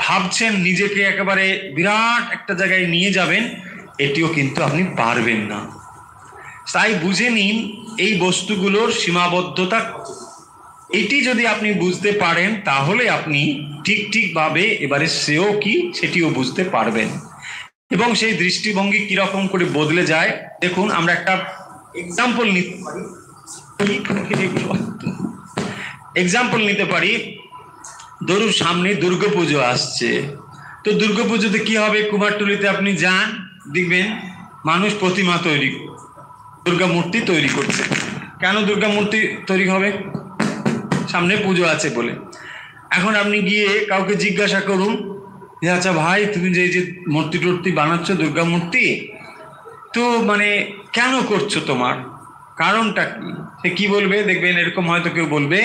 ভাবছেন নিজেকে একেবারে বিরাট একটা জায়গায় নিয়ে যাবেন, এটিও কিন্তু আপনি পারবেন না। তাই বুঝে নিন এই বস্তুগুলোর সীমাবদ্ধতা। এটি যদি আপনি বুঝতে পারেন তাহলে আপনি ঠিকভাবে এবারে সেও কি সেটিও বুঝতে পারবেন। এবং সেই দৃষ্টিভঙ্গি কিরকম করে বদলে যায় দেখুন। আমরা একটা এক্সাম্পল নিতে পারি, ধরুন সামনে দুর্গাপুজো আসছে, তো দুর্গাপুজোতে কি হবে? কুমারটুলিতে আপনি যান, দেখবেন মানুষ প্রতিমা তৈরি, দুর্গা মূর্তি তৈরি করছে। কেন দুর্গা মূর্তি তৈরি হবে? সামনে পুজো আছে বলে। এখন আপনি গিয়ে কাউকে জিজ্ঞাসা করুন যে আচ্ছা ভাই তুমি যে মূর্তি টূর্তি বানাচ্ছ, দুর্গা মূর্তি, তো মানে কেন করছো, তোমার কারণটা কি? সে কি বলবে? দেখবেন এরকম হয়তো কেউ বলবে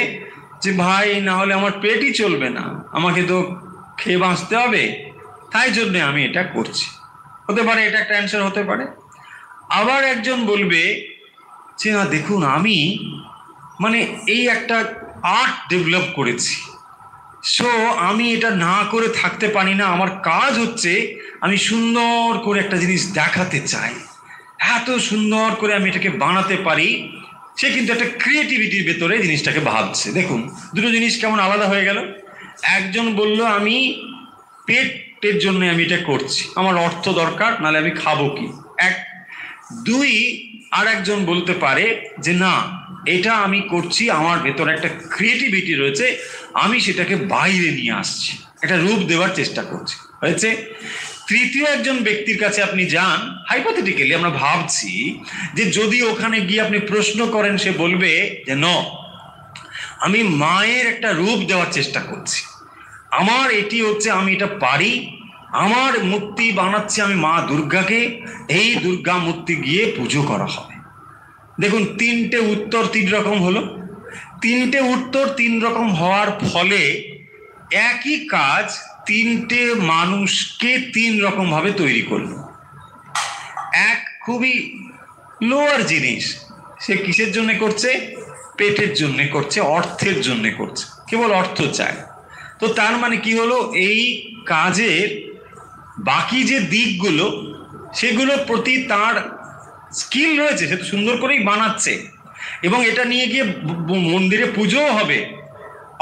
যে ভাই না হলে আমার পেটই চলবে না, আমাকে তো খেয়ে বাঁচতে হবে, তাই জন্য আমি এটা করছি। হতে পারে, এটা একটা অ্যান্সার হতে পারে। আবার একজন বলবে যে না দেখুন আমি মানে এই একটা আর্ট ডেভেলপ করেছি, সো আমি এটা না করে থাকতে পারি না, আমার কাজ হচ্ছে আমি সুন্দর করে একটা জিনিস দেখাতে চাই, এত সুন্দর করে আমি এটাকে বানাতে পারি। সে কিন্তু একটা ক্রিয়েটিভিটির ভেতরে জিনিসটাকে ভাবছে। দেখুন দুটো জিনিস কেমন আলাদা হয়ে গেল। একজন বলল আমি পেটের জন্য আমি এটা করছি, আমার অর্থ দরকার, নাহলে আমি খাবো কি। এক। দুই, আর একজন বলতে পারে যে না এটা আমি করছি, আমার ভেতরে একটা ক্রিয়েটিভিটি রয়েছে, আমি সেটাকে বাইরে নিয়ে আসছি, একটা রূপ দেওয়ার চেষ্টা করছি। হয়েছে? তৃতীয় একজন ব্যক্তির কাছে আপনি যান, হাইপোথেটিক্যালি আমরা ভাবছি যে যদি ওখানে গিয়ে আপনি প্রশ্ন করেন, সে বলবে যে ন, আমি মায়ের একটা রূপ দেওয়ার চেষ্টা করছি, আমার এটি হচ্ছে, আমি এটা পারি, আমার মূর্তি বানাচ্ছি আমি মা দুর্গাকে, এই দুর্গা মূর্তি গিয়ে পুজো করা হবে। দেখুন, তিনটে উত্তর তিন রকম হলো। তিনটে উত্তর তিন রকম হওয়ার ফলে একই কাজ তিনটে মানুষকে তিন রকম ভাবে তৈরি করলো। এক খুবই লোয়ার জিনিস, সে কিসের জন্য করছে? পেটের জন্য করছে, অর্থের জন্য করছে, কেবল অর্থ চায়। তো তার মানে কি হলো, এই কাজের বাকি যে দিকগুলো সেগুলোর প্রতি তার স্কিল রয়েছে, সে তো সুন্দর করেই বানাচ্ছে এবং এটা নিয়ে গিয়ে মন্দিরে পুজোও হবে,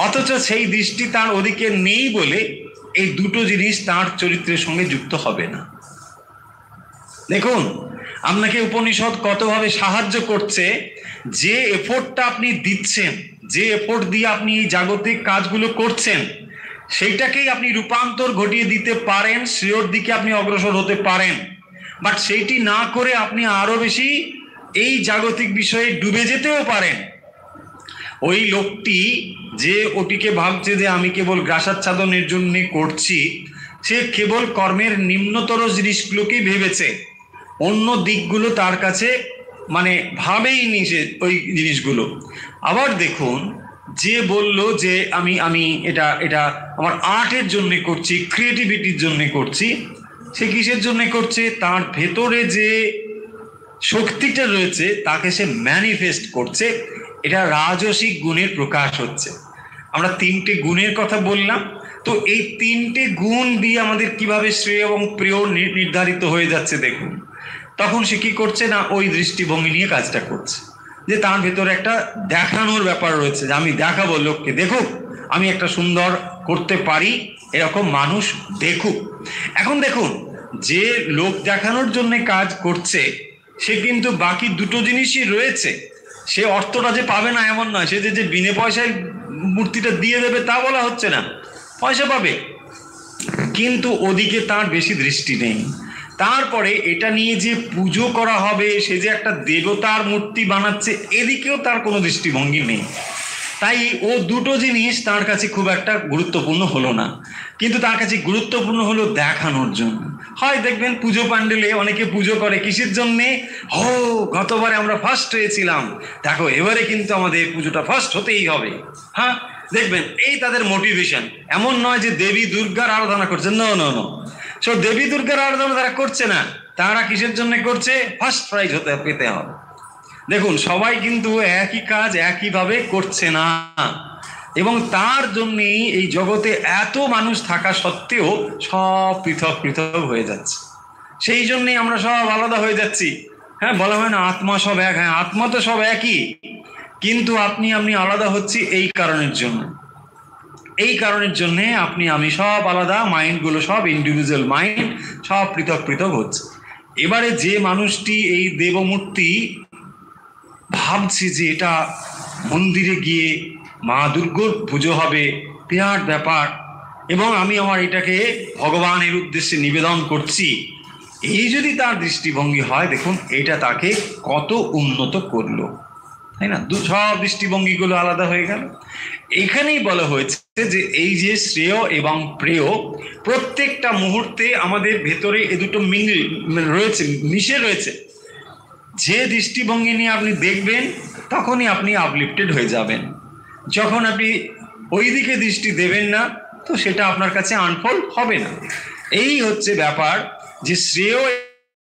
অথচ সেই দৃষ্টি তার ওদিকে নেই বলে এই দুটো জিনিস তার চরিত্রের সঙ্গে যুক্ত হবে না। দেখুন, আপনাকে উপনিষদ কতভাবে সাহায্য করছে। যে এফোর্টটা আপনি দিচ্ছেন, যে এফোর্ট দিয়ে আপনি এই জাগতিক কাজগুলো করছেন, সেইটাকেই আপনি রূপান্তর ঘটিয়ে দিতে পারেন, শ্রেয়র দিকে আপনি অগ্রসর হতে পারেন। বাট সেইটি না করে আপনি আরো বেশি এই জাগতিক বিষয়ে ডুবে যেতেও পারেন। ওই লোকটি যে ওটিকে ভাবছে যে আমি কেবল গ্রাসাচ্ছাদনের জন্য করছি, সে কেবল কর্মের নিম্নতর জিনিসগুলোকেই ভেবেছে, অন্য দিকগুলো তার কাছে মানে ভাবেইনি সে ওই জিনিসগুলো। আবার দেখুন, যে বলল যে আমি আমি এটা এটা আমার আর্টের জন্য করছি, ক্রিয়েটিভিটির জন্য করছি, সে কিসের জন্য করছে? তার ভেতরে যে শক্তিটা রয়েছে তাকে সে ম্যানিফেস্ট করছে, এটা রাজসিক গুণের প্রকাশ হচ্ছে। আমরা তিনটে গুণের কথা বললাম, তো এই তিনটে গুণ দিয়ে আমাদের কিভাবে শ্রেয় এবং প্রিয় নির্ধারিত হয়ে যাচ্ছে দেখুন। তখন সে কি করছে না, ওই দৃষ্টিভঙ্গি নিয়ে কাজটা করছে, যে তার ভেতরে একটা দেখানোর ব্যাপার রয়েছে, যে আমি দেখাবো লোককে, দেখুক আমি একটা সুন্দর করতে পারি, এরকম মানুষ দেখুক। এখন দেখুন, যে লোক দেখানোর জন্য কাজ করছে সে কিন্তু বাকি দুটো জিনিসই রয়েছে। সে অর্থটা যে পাবে না এমন নয়, সে যে বিনে পয়সায় মূর্তিটা দিয়ে দেবে তা বলা হচ্ছে না, পয়সা পাবে, কিন্তু ওদিকে তার বেশি দৃষ্টি নেই। তারপরে এটা নিয়ে যে পুজো করা হবে, সে যে একটা দেবতার মূর্তি বানাচ্ছে, এদিকেও তার কোনো দৃষ্টিভঙ্গি নেই। তাই ও দুটো জিনিস তার কাছে খুব একটা গুরুত্বপূর্ণ হলো না, কিন্তু তার কাছে গুরুত্বপূর্ণ হলো দেখানোর জন্য। হয় দেখবেন পুজো প্যান্ডেলে অনেকে পুজো করে কিসের জন্যে? ও গতবারে আমরা ফার্স্ট হয়েছিলাম, দেখো এবারে কিন্তু আমাদের পুজোটা ফার্স্ট হতেই হবে। হ্যাঁ, দেখবেন এই তাদের মোটিভেশন। এমন নয় যে দেবী দুর্গার আরাধনা করছে, নো নো নো, সো দেবী দুর্গার আরাধনা তারা করছে না, তারা কিসের জন্য করছে? ফার্স্ট প্রাইজ পেতে হবে। দেখুন, সবাই কিন্তু একই কাজ একইভাবে করছে না, এবং তার জন্যেই এই জগতে এত মানুষ থাকা সত্ত্বেও সব পৃথক পৃথক হয়ে যাচ্ছে। সেই জন্যেই আমরা সব আলাদা হয়ে যাচ্ছি। হ্যাঁ, বলা হয় না আত্মা সব এক, হ্যাঁ আত্মা তো সব একই, কিন্তু আপনি আলাদা হচ্ছি এই কারণের জন্য। এই কারণের জন্যে আপনি আমি সব আলাদা, মাইন্ডগুলো সব ইন্ডিভিজুয়াল মাইন্ড, সব পৃথক পৃথক হচ্ছে। এবারে যে মানুষটি এই দেবমূর্তি ভাবছে যে এটা মন্দিরে গিয়ে মা দুর্গার পুজো হবে, বিরাট ব্যাপার, এবং আমি আমার এটাকে ভগবানের উদ্দেশ্যে নিবেদন করছি, এই যদি তার দৃষ্টিভঙ্গি হয়, দেখুন এটা তাকে কত উন্নত করলো, তাই না? সব দৃষ্টিভঙ্গিগুলো আলাদা হয়ে গেল। এখানেই বলা হয়েছে যে এই যে শ্রেয় এবং প্রেয়, প্রত্যেকটা মুহূর্তে আমাদের ভেতরে এ দুটো রয়েছে, মিশে রয়েছে। যে দৃষ্টিভঙ্গি নিয়ে আপনি দেখবেন তখনই আপনি আপলিফটেড হয়ে যাবেন। যখন আপনি ওই দিকে দৃষ্টি দেবেন না, তো সেটা আপনার কাছে আনফোল্ড হবে না। এই হচ্ছে ব্যাপার, যে শ্রেয়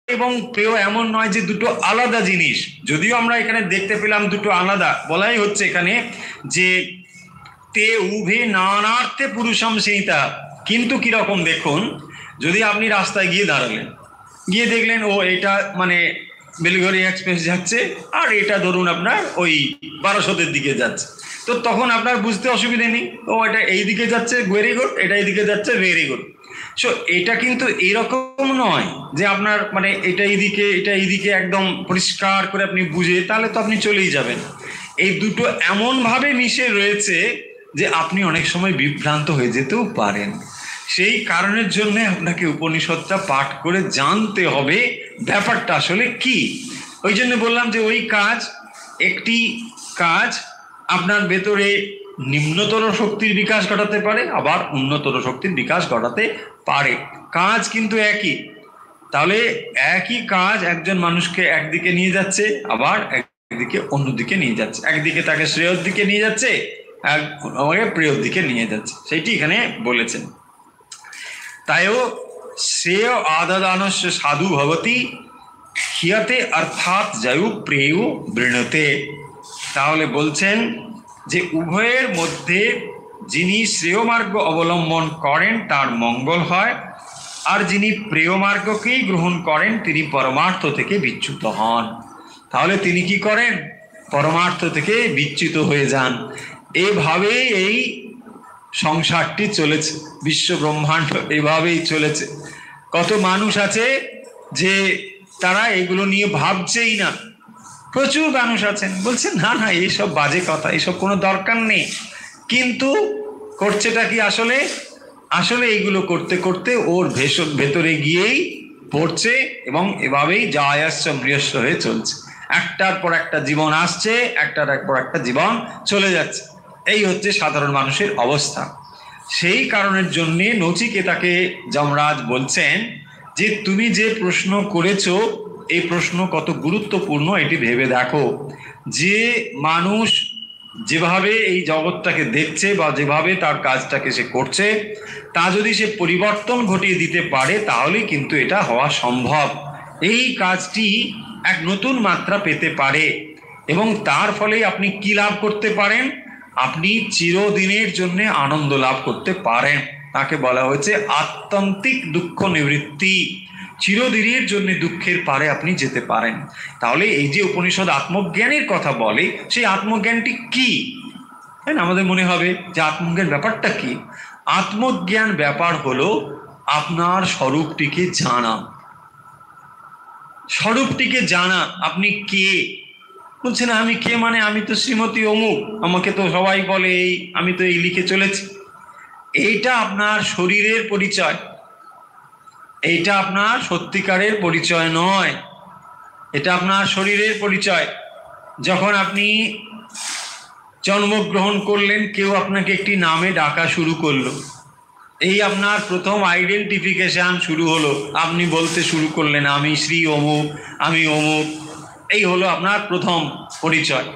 এবং প্রেয় এমন নয় যে দুটো আলাদা জিনিস। যদিও আমরা এখানে দেখতে পেলাম দুটো আলাদা, বলাই হচ্ছে এখানে যে তে উভে নানার্থে পুরুষম সেইতা। কিন্তু কিরকম দেখুন, যদি আপনি রাস্তায় গিয়ে দাঁড়ালেন, গিয়ে দেখলেন ও এটা মানে বেলিঘড়ি এক্সপ্রেস যাচ্ছে, আর এটা ধরুন আপনার ওই 1200-এর দিকে যাচ্ছে, তো তখন আপনার বুঝতে অসুবিধে নেই, ও এটা এই দিকে যাচ্ছে ভেরি গুড, এটা এইদিকে যাচ্ছে ভেরি গুড। সো এটা কিন্তু এরকম নয় যে আপনার মানে এটা এইদিকে একদম পরিষ্কার করে আপনি বুঝে তাহলে তো আপনি চলেই যাবেন। এই দুটো এমনভাবে মিশে রয়েছে যে আপনি অনেক সময় বিভ্রান্ত হয়ে যেতেও পারেন। সেই কারণের জন্য আপনাকে উপনিষদটা পাঠ করে জানতে হবে ব্যাপারটা আসলে কি। ওই জন্য বললাম যে ওই কাজ, একটি কাজ আপনার ভেতরে নিম্নতর শক্তির বিকাশ ঘটাতে পারে, আবার উন্নতর শক্তির বিকাশ ঘটাতে পারে, কাজ কিন্তু একই। তাহলে একই কাজ একজন মানুষকে একদিকে নিয়ে যাচ্ছে, আবার একদিকে অন্যদিকে নিয়ে যাচ্ছে, একদিকে তাকে শ্রেয়র দিকে নিয়ে যাচ্ছে, আমাকে প্রিয়র দিকে নিয়ে যাচ্ছে, সেইটি এখানে বলেছেন। তাইও শ্রেয় আদাদানস্য সাধু ভবতি হিয়াতে অর্থাৎ জয়ু প্রেয় বৃণতে। তাহলে বলছেন যে উভয়ের মধ্যে যিনি শ্রেয় মার্গ অবলম্বন করেন তার মঙ্গল হয়, আর যিনি প্রেয় মার্গকেই গ্রহণ করেন তিনি পরমার্থ থেকে বিচ্যুত হন। তাহলে তিনি কি করেন? পরমার্থ থেকে বিচ্যুত হয়ে যান। এভাবেই এই সংসারটি চলেছে, বিশ্ব ব্রহ্মাণ্ড এভাবেই চলেছে। কত মানুষ আছে যে তারা এগুলো নিয়ে ভাবছেই না, প্রচুর মানুষ আছেন বলছেন না না এইসব বাজে কথা, এইসব কোনো দরকার নেই, কিন্তু করছেটা কি আসলে? আসলে এইগুলো করতে করতে ওর ভেতরে গিয়েই পড়ছে এবং এভাবেই জায়াস্য মৃয়স্য হয়ে চলছে। একটার পর একটা জীবন আসছে, একটার পর একটা জীবন চলে যাচ্ছে। এই হচ্ছে সাধারণ মানুষের অবস্থা। সেই কারণের জন্যে নচিকেতাকে যমরাজ বলছেন যে তুমি যে প্রশ্ন করেছো এই প্রশ্ন কত গুরুত্বপূর্ণ এটি ভেবে দেখো। যে মানুষ যেভাবে এই জগৎটাকে দেখছে বা যেভাবে তার কাজটাকে সে করছে তা যদি সে পরিবর্তন ঘটিয়ে দিতে পারে তাহলেই কিন্তু এটা হওয়া সম্ভব। এই কাজটি এক নতুন মাত্রা পেতে পারে এবং তার ফলে আপনি কি লাভ করতে পারেন? আপনি চিরদিনের জন্য আনন্দ লাভ করতে পারেন। তাকে বলা হয়েছে আত্যন্তিক দুঃখ নিবৃত্তি। চিরদিনের জন্য দুঃখের পারে আপনি যেতে পারেন। তাহলে এই যে উপনিষদ আত্মজ্ঞানের কথা বলে সেই আত্মজ্ঞানটি কি? তাই না? আমাদের মনে হবে যে আত্মজ্ঞান ব্যাপারটা কি? আত্মজ্ঞান ব্যাপার হলো আপনার স্বরূপটিকে জানা। স্বরূপটিকে জানা, আপনি কে? বলছেন আমি কে মানে? আমি তো শ্রীমতী অমুক, আমাকে তো সবাই বলে এই, আমি তো এই লিখে চলেছি। এইটা আপনার শরীরের পরিচয়, এইটা আপনার সত্যিকারের পরিচয় নয়, এটা আপনার শরীরের পরিচয়। যখন আপনি জন্মগ্রহণ করলেন কেউ আপনাকে একটি নামে ডাকা শুরু করলো, এই আপনার প্রথম আইডেন্টিফিকেশন শুরু হলো। আপনি বলতে শুরু করলেন আমি শ্রী অমুক, আমি অমুক, এই হলো আপনার প্রথম পরিচয়।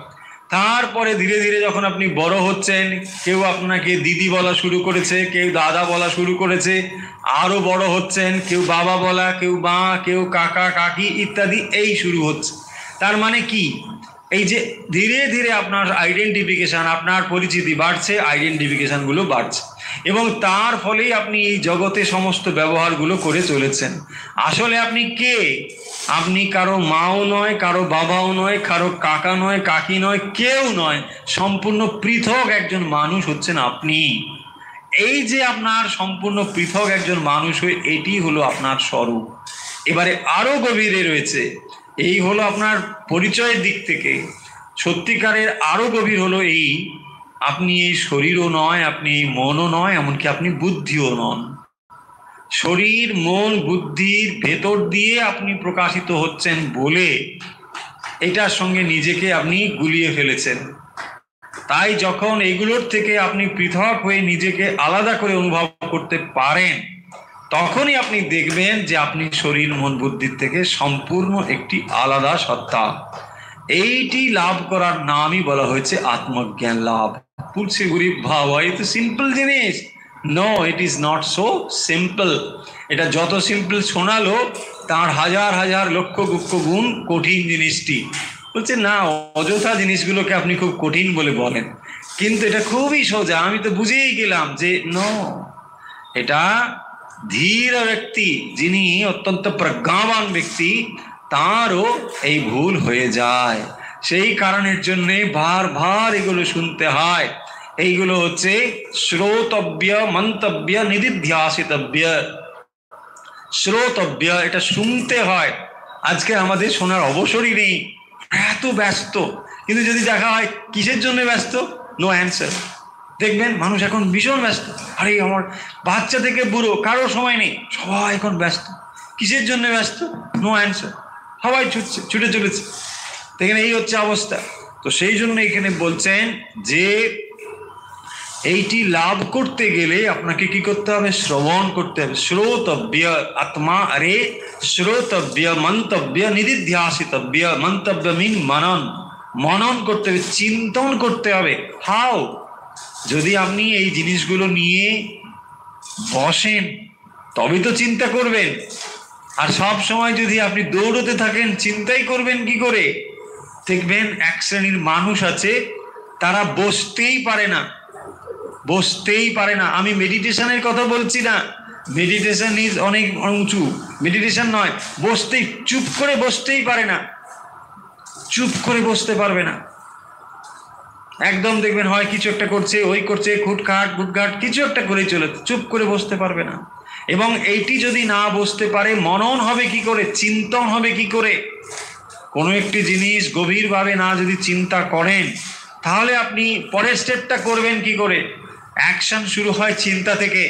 তারপরে ধীরে ধীরে যখন আপনি বড় হচ্ছেন কেউ আপনাকে দিদি বলা শুরু করেছে, কেউ দাদা বলা শুরু করেছে, আরও বড় হচ্ছেন কেউ বাবা বলা, কেউ মা, কেউ কাকা কাকি ইত্যাদি, এই শুরু হচ্ছে। তার মানে কি? এই যে ধীরে ধীরে আপনার আইডেন্টিফিকেশান, আপনার পরিচিতি বাড়ছে, আইডেন্টিফিকেশানগুলো বাড়ছে এবং তার ফলেই আপনি এই জগতে সমস্ত ব্যবহারগুলো করে চলেছেন। আসলে আপনি কে? আপনি কারো মাও নয়, কারো বাবাও নয়, কারো কাকা নয়, কাকি নয়, কেউ নয়, সম্পূর্ণ পৃথক একজন মানুষ হচ্ছেন আপনি। এই যে আপনার সম্পূর্ণ পৃথক একজন মানুষ হয়ে এটি হলো আপনার স্বরূপ। এবারে আরো গভীরে রয়েছে, এই হলো আপনার পরিচয়ের দিক থেকে। সত্যিকারের আরো গভীর হলো এই, আপনি এই শরীরও নয়, আপনি এই মনও নয়, এমনকি আপনি বুদ্ধিও নন। শরীর মন বুদ্ধির ভেতর দিয়ে আপনি প্রকাশিত হচ্ছেন বলে এটার সঙ্গে নিজেকে আপনি গুলিয়ে ফেলেছেন। তাই যখন এগুলোর থেকে আপনি পৃথক হয়ে নিজেকে আলাদা করে অনুভব করতে পারেন তখনই আপনি দেখবেন যে আপনি শরীর মন বুদ্ধির থেকে সম্পূর্ণ একটি আলাদা সত্তা। এইটি লাভ করার নামই বলা হয়েছে আত্মজ্ঞান লাভ। বলছে গরিব ভাবা এই তো সিম্পল জিনিস। No, it is not so simple. এটা যত সিম্পল শোনালো তার হাজার হাজার লক্ষ গুপ্ত গুণ কঠিন জিনিসটি। বলছে না, অযথা জিনিসগুলোকে আপনি খুব কঠিন বলে বলেন, কিন্তু এটা খুবই সোজা। আমি তো বুঝেই গেলাম যে নো, এটা ধীর ব্যক্তি, যিনি অত্যন্ত প্রজ্ঞাবান ব্যক্তি, তারও এই ভুল হয়ে যায়। সেই কারণের জন্যে বারবার এগুলো শুনতে হয়। এইগুলো হচ্ছে শ্রোতব্য, মন্তব্য, নিদিধ্যাসিতব্য। শ্রোতব্য, এটা শুনতে হয়। আজকে আমাদের শোনার অবসরই নেই, এত ব্যস্ত। কিন্তু যদি দেখা হয় কিসের জন্য ব্যস্ত, নো অ্যান্সার। দেখবেন মানুষ এখন ভীষণ ব্যস্ত। আরে আমার বাচ্চা থেকে বুড়ো কারো সময় নেই, সবাই এখন ব্যস্ত। কিসের জন্য ব্যস্ত? No answer. সবাই ছুটে চলেছে। দেখেন এই হচ্ছে অবস্থা। তো সেই জন্য এখানে বলছেন যে এইটি লাভ করতে গেলে আপনাকে কি করতে হবে? শ্রবণ করতে হবে। শ্রোতব্য আত্মা, আরে শ্রোতব্য মন্তব্য নিদিধ্যাসিতব্য। মন্তব্য মিন মনন, মনন করতে হবে, চিন্তন করতে হবে। হাও, যদি আপনি এই জিনিসগুলো নিয়ে বসেন তবে তো চিন্তা করবেন। আর সব সময় যদি আপনি দৌড়তে থাকেন, চিন্তাই করবেন কি করে? দেখবেন এক শ্রেণীর মানুষ আছে, তারা বসতেই পারে না, বসতেই পারে না। আমি মেডিটেশনের কথা বলছি না, মেডিটেশন ইজ অনেক উঁচু, মেডিটেশন নয়। বসতেই, চুপ করে বসতেই পারে না, চুপ করে বসতে পারবে না। একদম দেখবেন হয় কিছু একটা করছে, ওই করছে, খুটখাট গুটঘাট কিছু একটা করে চলে, চুপ করে বসতে পারবে না। এবং এইটি যদি না বসতে পারে, মনন হবে কি করে, চিন্তন হবে কি করে? কোনো একটি জিনিস গভীরভাবে না যদি চিন্তা করেন, তাহলে আপনি পরের স্টেপটা করবেন কি করে? অ্যাকশন শুরু হয় চিন্তা থেকে।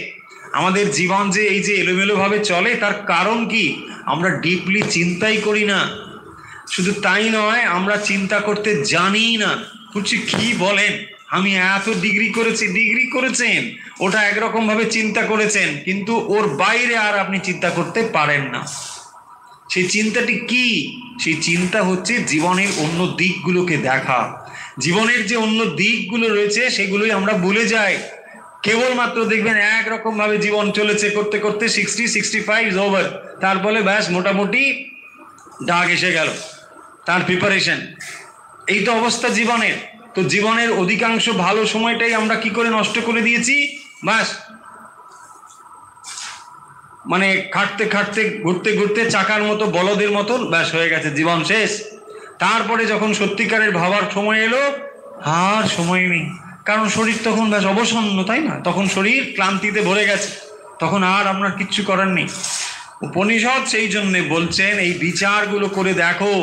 আমাদের জীবন যে এই যে এলোমেলোভাবে চলে, তার কারণ কি? আমরা ডিপলি চিন্তাই করি না। শুধু তাই নয়, আমরা চিন্তা করতে জানি না। বলছি কি বলেন, আমি এত ডিগ্রি করেছি। ডিগ্রি করেছেন, ওটা একরকম ভাবে চিন্তা করেছেন, কিন্তু ওর বাইরে আর আপনি চিন্তা করতে পারেন না। সেই চিন্তাটি কি? সেই চিন্তা হচ্ছে জীবনের অন্য দিকগুলোকে দেখা। জীবনের যে অন্য দিকগুলো রয়েছে সেগুলোই আমরা ভুলে যাই। কেবলমাত্র দেখবেন একরকম ভাবে জীবন চলেছে, করতে করতে 60-65 ওভার, তারপরে ব্যাস মোটামুটি ডাক এসে গেল, তার প্রিপারেশন। এই তো অবস্থা জীবনের। তো জীবনের অধিকাংশ ভালো সময়টাই আমরা কি করে নষ্ট করে দিয়েছি? ব্যাস মানে খাটতে খাটতে, ঘুরতে ঘুরতে চাকার মতো, বলদের মতো, ব্যাস হয়ে গেছে, জীবন শেষ। তারপরে যখন সত্যিকারের ভাবার সময় এলো, আর সময় নেই, কারণ শরীর তখন ব্যাস অবসন্ন, তাই না? তখন শরীর ক্লান্তিতে ভরে গেছে, তখন আর আপনার কিচ্ছু করার নেই। উপনিষদ সেই জন্যে বলছেন এই বিচারগুলো করে দেখো,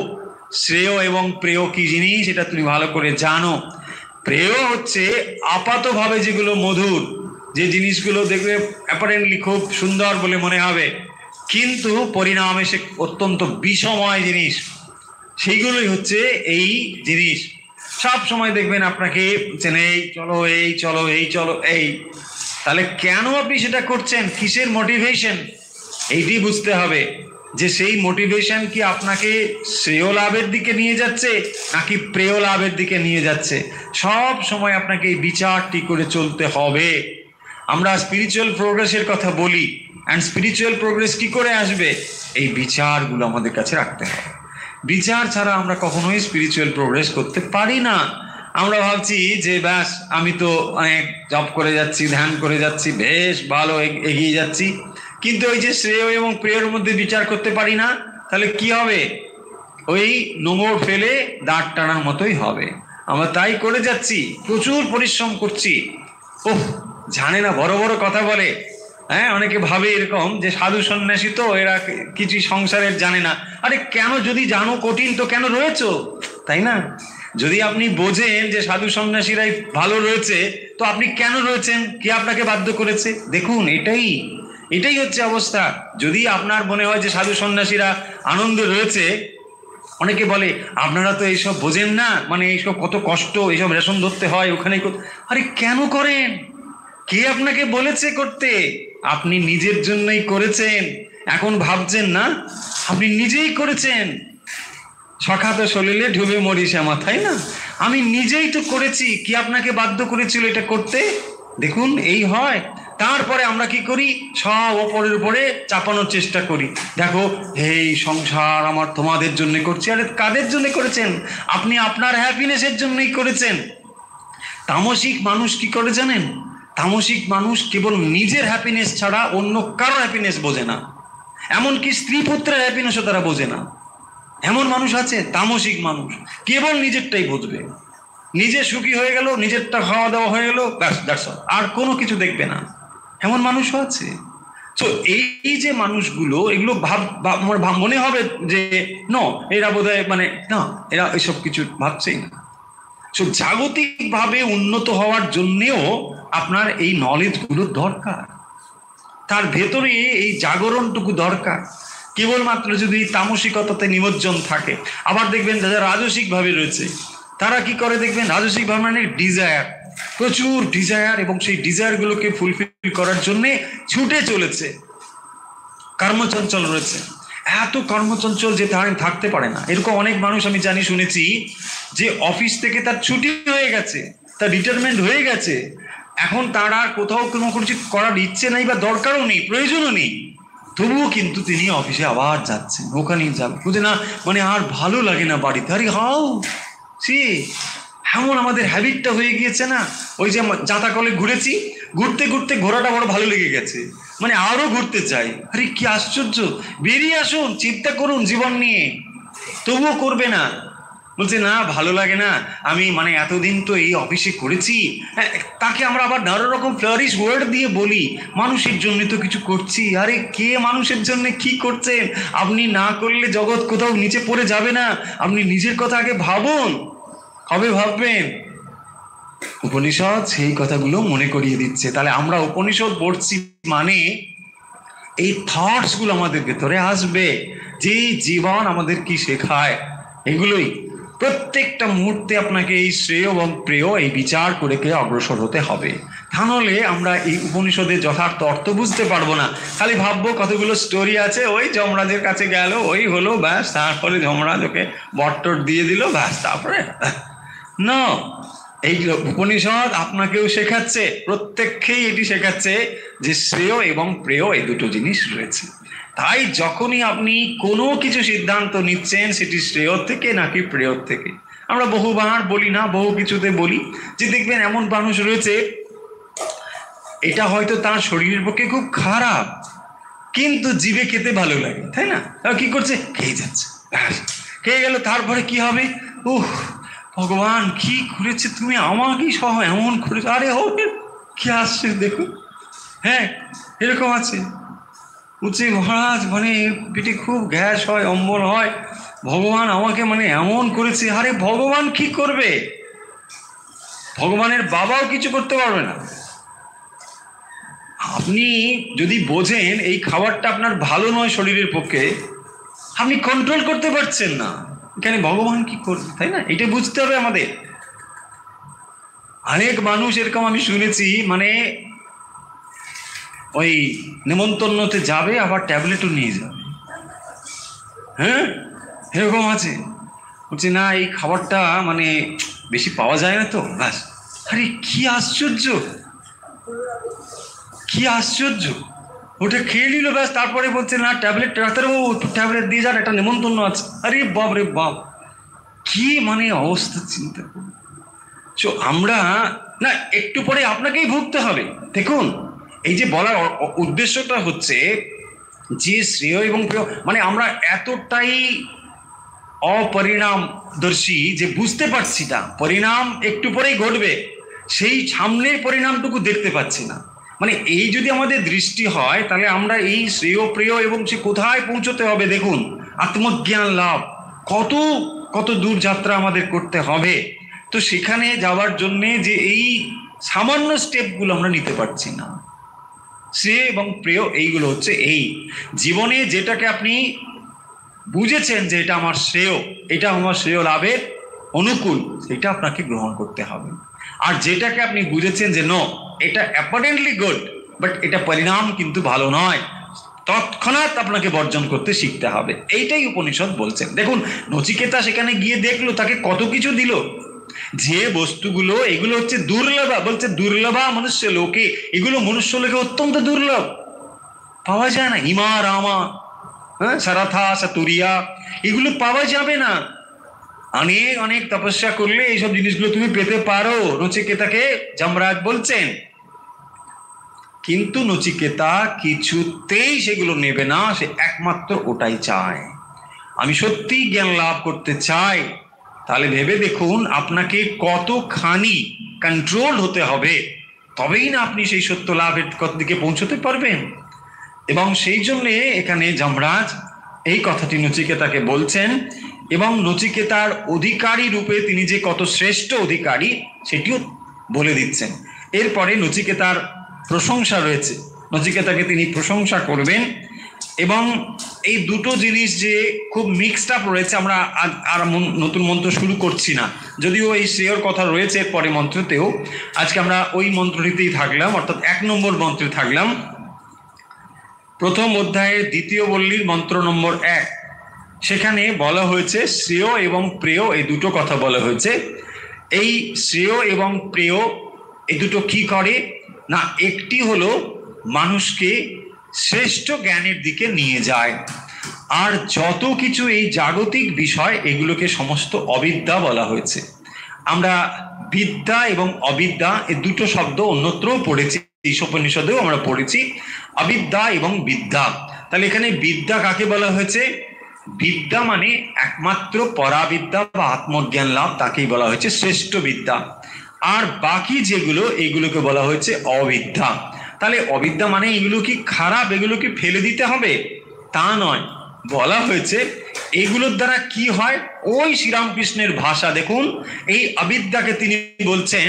শ্রেয় এবং প্রেয় কি জিনিস এটা তুমি ভালো করে জানো। প্রেয় হচ্ছে আপাতভাবে যেগুলো মধুর, যে জিনিসগুলো দেখবে অ্যাপারেন্টলি খুব সুন্দর বলে মনে হবে, কিন্তু পরিণামে সে অত্যন্ত বিষময় জিনিস, সেইগুলোই হচ্ছে এই জিনিস। সব সময় দেখবেন আপনাকে এই চলো, এই চলো, এই চলো, এই। তাহলে কেন আপনি সেটা করছেন? কিসের মোটিভেশন? এইটি বুঝতে হবে যে সেই মোটিভেশন কি আপনাকে শ্রেয় লাভের দিকে নিয়ে যাচ্ছে নাকি প্রেয় লাভের দিকে নিয়ে যাচ্ছে। সব সময় আপনাকে এই বিচারটি করে চলতে হবে। আমরা স্পিরিচুয়াল প্রোগ্রেসের কথা বলি, অ্যান্ড স্পিরিচুয়াল প্রোগ্রেস কি করে আসবে? এই বিচারগুলো আমাদের কাছে রাখতে হবে। বিচার ছাড়া আমরা কখনোই স্পিরিচুয়াল প্রোগ্রেস করতে পারি না। আমরা ভাবছি যে ব্যাস আমি তো অনেক জব করে যাচ্ছি, ধ্যান করে যাচ্ছি, বেশ ভালো এগিয়ে যাচ্ছি, কিন্তু ওই যে শ্রেয় এবং প্রেয়ের মধ্যে বিচার করতে পারি না, তাহলে কি হবে? ওই নোংর ফেলে দাঁড় টানার মতোই হবে। আমরা তাই করে যাচ্ছি, প্রচুর পরিশ্রম করছি। ওহ, জানে না, বড় বড় কথা বলে। হ্যাঁ, অনেকে ভাবে এরকম যে সাধু সন্ন্যাসী তো এরা কিছু সংসারের জানে না। আরে কেন, যদি জানো কঠিন তো কেন রয়েছো, তাই না? যদি আপনি বোঝেন যে সাধু সন্ন্যাসীরাই ভালো রয়েছে, তো আপনি কেন রয়েছেন? কে আপনাকে বাধ্য করেছে? দেখুন, এটাই হচ্ছে অবস্থা। যদি আপনার মনে হয় যে সাধু সন্ন্যাসীরা আনন্দে রয়েছে, অনেকে বলে আপনারা তো এইসব বোঝেন না, মানে এইসব কত কষ্ট, এইসব রেশন ধরতে হয় ওখানে। আরে কেন করেন? কে আপনাকে বলেছে করতে? আপনি নিজের জন্যই করেছেন। এখন ভাবছেন না, আপনি নিজেই করেছেন। সখাতে সলিলে ঢুবে মরি শ্যামা, তাই না? আমি নিজেই তো করেছি, কি আপনাকে বাধ্য করেছিল এটা করতে? দেখুন, এই হয়। তারপরে আমরা কি করি? সব ওপরের উপরে চাপানোর চেষ্টা করি। দেখো, এই সংসার আমার তোমাদের জন্য করছি। আরে কাদের জন্য করেছেন? আপনি আপনার হ্যাপিনেসের জন্যই করেছেন। তামসিক মানুষ কি করে জানেন? তামসিক মানুষ কেবল নিজের হ্যাপিনেস ছাড়া অন্য কারো হ্যাপিনেস বোঝে না। এমনকি স্ত্রী পুত্রের হ্যাপিনেসও তারা বোঝে না। এমন মানুষ আছে, তামসিক মানুষ, কেবল নিজেরটাই বুঝবে। নিজে সুখী হয়ে গেল, নিজেরটা খাওয়া দাওয়া হয়ে গেল, ব্যাস, দ্যাটস অল, আর কোনো কিছু দেখবে না। এমন মানুষও আছে। তো এই যে মানুষগুলো, এগুলো মনে হবে যে ন এরা বোধহয় মানে না, এরা এসব কিছু ভাবছেই না। তো জাগতিক ভাবে উন্নত হওয়ার জন্যেও আপনার এই নলেজগুলো দরকার, তার ভেতরে এই জাগরণটুকু দরকার। কেবলমাত্র যদি তামসিকতাতে নিমজ্জন থাকে, আবার দেখবেন যারা রাজসিক ভাবে রয়েছে তারা কি করে দেখবেন, রাজসিক ভাবে মানে ডিজায়ার, প্রচুর ডিজায়ার, এবং সেই ডিজায়ারগুলোকে ফুলফিল করার জন্য ছুটে চলেছে, কর্মচঞ্চল রয়েছে, এত কর্মচঞ্চল যে থাকতে পারে না। এরকম অনেক মানুষ আমি জানি, শুনেছি যে অফিস থেকে তার ছুটি হয়ে গেছে, তার রিটায়ারমেন্ট হয়ে গেছে, এখন তার আর কোথাও কোনো কিছু করার ইচ্ছে নেই বা দরকারও নেই, প্রয়োজনও নেই, তবুও কিন্তু তিনি অফিসে আবার যাচ্ছেন, ওখানেই যাবে, বুঝে না, মানে আর ভালো লাগে না বাড়িতে। আরে হাও সে এমন আমাদের হ্যাবিটটা হয়ে গিয়েছে না, ওই যে যাতা কলে ঘুরেছি, ঘুরতে ঘুরতে ঘোরাটা বড় ভালো লেগে গেছে, মানে আরো ঘুরতে চাই। আরে কি আশ্চর্য, বেরিয়ে আসুন, চিন্তা করুন জীবন নিয়ে, তবুও করবে না, বলছে না ভালো লাগে না, আমি মানে এতদিন তো এই অফিসে করেছি। তাকে আমরা আবার নানা রকম ফ্লারিশ ওয়ার্ড দিয়ে বলি, মানুষের জন্য তো কিছু করছি। আরে কে মানুষের জন্য কি করছেন? আপনি না করলে জগৎ কোথাও নিচে পড়ে যাবে না, আপনি নিজের কথা আগে ভাবুন, কবে ভাববেন? উপনিষদ সেই কথাগুলো মনে করিয়ে দিচ্ছে। তাহলে আমরা উপনিষদ পড়ছি মানে এই থটস গুলো আমাদের ভেতরে আসবে, যে জীবন আমাদের কি শেখায়, এগুলোই প্রত্যেকটা মুহূর্তে আপনাকে এই শ্রেয় এবং প্রেয় এই বিচার করে অগ্রসর হতে হবে। তাহলে আমরা এই উপনিষদের যথার্থ অর্থ বুঝতে পারবো না, খালি ভাববো কতগুলো স্টোরি আছে, ওই যমরাজের কাছে গেল, ওই হলো ব্যাস, তারপরে যমরাজ ওকে বট্টর দিয়ে দিল, ব্যাস, তারপরে না। এই উপনিষদ আপনাকেও শেখাচ্ছে, প্রত্যেককেই এটি শেখাচ্ছে যে শ্রেয় এবং প্রেয় এই দুটো জিনিস রয়েছে। তাই যখনই আপনি কোনো কিছু সিদ্ধান্ত নিচ্ছেন, সেটি শ্রেয় থেকে নাকি প্রেয় থেকে। আমরা বহুবার বলি না, বহু কিছুতে বলি যে দেখবেন এমন মানুষ রয়েছে, এটা হয়তো তার শরীরের পক্ষে খুব খারাপ, কিন্তু জিভে খেতে ভালো লাগে, তাই না? তারা কি করছে, খেয়ে যাচ্ছে, খেয়ে গেল, তারপরে কি হবে, উহ ভগবান কি করেছে তুমি, আমাকেই সহ এমন করেছে, আরে হবে কি আসছে দেখুন। হ্যাঁ, এরকম আছে, বলছে মহারাজ মানে পেটে খুব গ্যাস হয়, অম্বল হয়, ভগবান আমাকে মানে এমন করেছে। আরে ভগবান কি করবে? ভগবানের বাবাও কিছু করতে পারবে না। আপনি যদি বোঝেন এই খাবারটা আপনার ভালো নয় শরীরের পক্ষে, আপনি কন্ট্রোল করতে পারছেন না, এখানে ভগবান কি করবে, তাই না? এটা বুঝতে হবে আমাদের। অনেক মানুষ এরকম আমি শুনেছি, মানে ওই নেমন্তন্নতে যাবে, আবার ট্যাবলেটও নিয়ে যাবে। হ্যাঁ, এরকম আছে, বলছে না এই খাবারটা মানে বেশি পাওয়া যায় না তো, ব্যাস। আরে কি আশ্চর্য, কি আশ্চর্য, ওটা খেয়ে নিল, ব্যাস, তারপরে বলছে না ট্যাবলেট, ডাক্তারবাবু ট্যাবলেট দিয়ে যান, একটা নেমন্তন্ন আছে। আরে বাপ রে বাপ, কি মানে অবস্থা, চিন্তা করুন। তো আমরা না, একটু পরে আপনাকেই ভুগতে হবে। দেখুন, এই যে বলার উদ্দেশ্যটা হচ্ছে যে শ্রেয় এবং প্রেয়, মানে আমরা এতটাই অপরিণামদর্শী যে বুঝতে পারছি না পরিণাম একটু পরেই ঘটবে, সেই সামনের পরিণামটুকু দেখতে পাচ্ছি না। মানে এই যদি আমাদের দৃষ্টি হয়, তাহলে আমরা এই শ্রেয় প্রেয় এবং সে কোথায় পৌঁছতে হবে, দেখুন আত্মজ্ঞান লাভ, কত কত দূর যাত্রা আমাদের করতে হবে। তো সেখানে যাওয়ার জন্যে যে এই সামান্য স্টেপগুলো আমরা নিতে পারছি না। শ্রেয় এবং প্রেয় এইগুলো হচ্ছে এই জীবনে যেটাকে আপনি বুঝেছেন যে এটা আমার শ্রেয়, এটা আমার শ্রেয় লাভের অনুকূল, সেটা আপনাকে গ্রহণ করতে হবে। আর যেটাকে আপনি বুঝেছেন যে নো, এটা অ্যাপারেন্টলি গুড বাট এটা পরিণাম কিন্তু ভালো নয়, তৎক্ষণাৎ আপনাকে বর্জন করতে শিখতে হবে। এইটাই উপনিষদ বলছেন। দেখুন নচিকেতা সেখানে গিয়ে দেখলো, তাকে কত কিছু দিল, যে বস্তুগুলো এগুলো হচ্ছে দুর্লভা, বলছে দুর্লভা মনুষ্য লোকে, এগুলো মনুষ্য লোকে অত্যন্ত দুর্লভ, পাওয়া যায় না। হিমা রামা, হ্যাঁ, সারাথা সাতুরিয়া, এগুলো পাওয়া যাবে না। অনেক অনেক তপস্যা করলে এইসব জিনিসগুলো তুমি পেতে পারো, নচিকেতাকে যমরাজ বলছেন। কিন্তু নচিকেতা কিছুতেই সেগুলো নেবে না, সে একমাত্র ওটাই চায়, আমি সত্যি জ্ঞান লাভ করতে চাই। তাহলে ভেবে দেখুন আপনাকে কতখানি কন্ট্রোল হতে হবে, তবেই না আপনি সেই সত্য লাভের দিকে পৌঁছতে পারবেন। এবং সেই জন্যে এখানে যমরাজ এই কথাটি নচিকেতাকে বলছেন, এবং নচিকেতার অধিকারী রূপে তিনি যে কত শ্রেষ্ঠ অধিকারী সেটিও বলে দিচ্ছেন। এরপরে নচিকেতার প্রশংসা রয়েছে, নচিকেতাকে তিনি প্রশংসা করবেন। এবং এই দুটো জিনিস যে খুব মিক্সড আপ রয়েছে, আমরা আর নতুন মন্ত্র শুরু করছি না, যদিও এই শ্রেয়র কথা রয়েছে এর পরে মন্ত্রতেও। আজকে আমরা ওই মন্ত্রটিতেই থাকলাম, অর্থাৎ 1 নম্বর মন্ত্রে থাকলাম। প্রথম অধ্যায়ের দ্বিতীয় বল্লীর মন্ত্র নম্বর 1, সেখানে বলা হয়েছে শ্রেয় এবং প্রেয়, এই দুটো কথা বলা হয়েছে। এই শ্রেয় এবং প্রেয় এই দুটো কি করে না, একটি হলো মানুষকে শ্রেষ্ঠ জ্ঞানের দিকে নিয়ে যায়, আর যত কিছু এই জাগতিক বিষয় এগুলোকে সমস্ত অবিদ্যা বলা হয়েছে। আমরা বিদ্যা এবং অবিদ্যা এই দুটো শব্দ অন্যত্রও পড়েছি, ঈশোপনিষদেও আমরা পড়েছি, অবিদ্যা এবং বিদ্যা। তাহলে এখানে বিদ্যা কাকে বলা হয়েছে? বিদ্যা মানে একমাত্র পরাবিদ্যা বা আত্মজ্ঞান লাভ, তাকেই বলা হয়েছে শ্রেষ্ঠ বিদ্যা। আর বাকি যেগুলো এগুলোকে বলা হয়েছে অবিদ্যা। তাহলে অবিদ্যা মানে এগুলো কি খারাপ, এগুলো কি ফেলে দিতে হবে? তা নয়, বলা হয়েছে এগুলোর দ্বারা কি হয়। ওই শ্রীরামকৃষ্ণের ভাষা দেখুন, এই অবিদ্যাকে তিনি বলছেন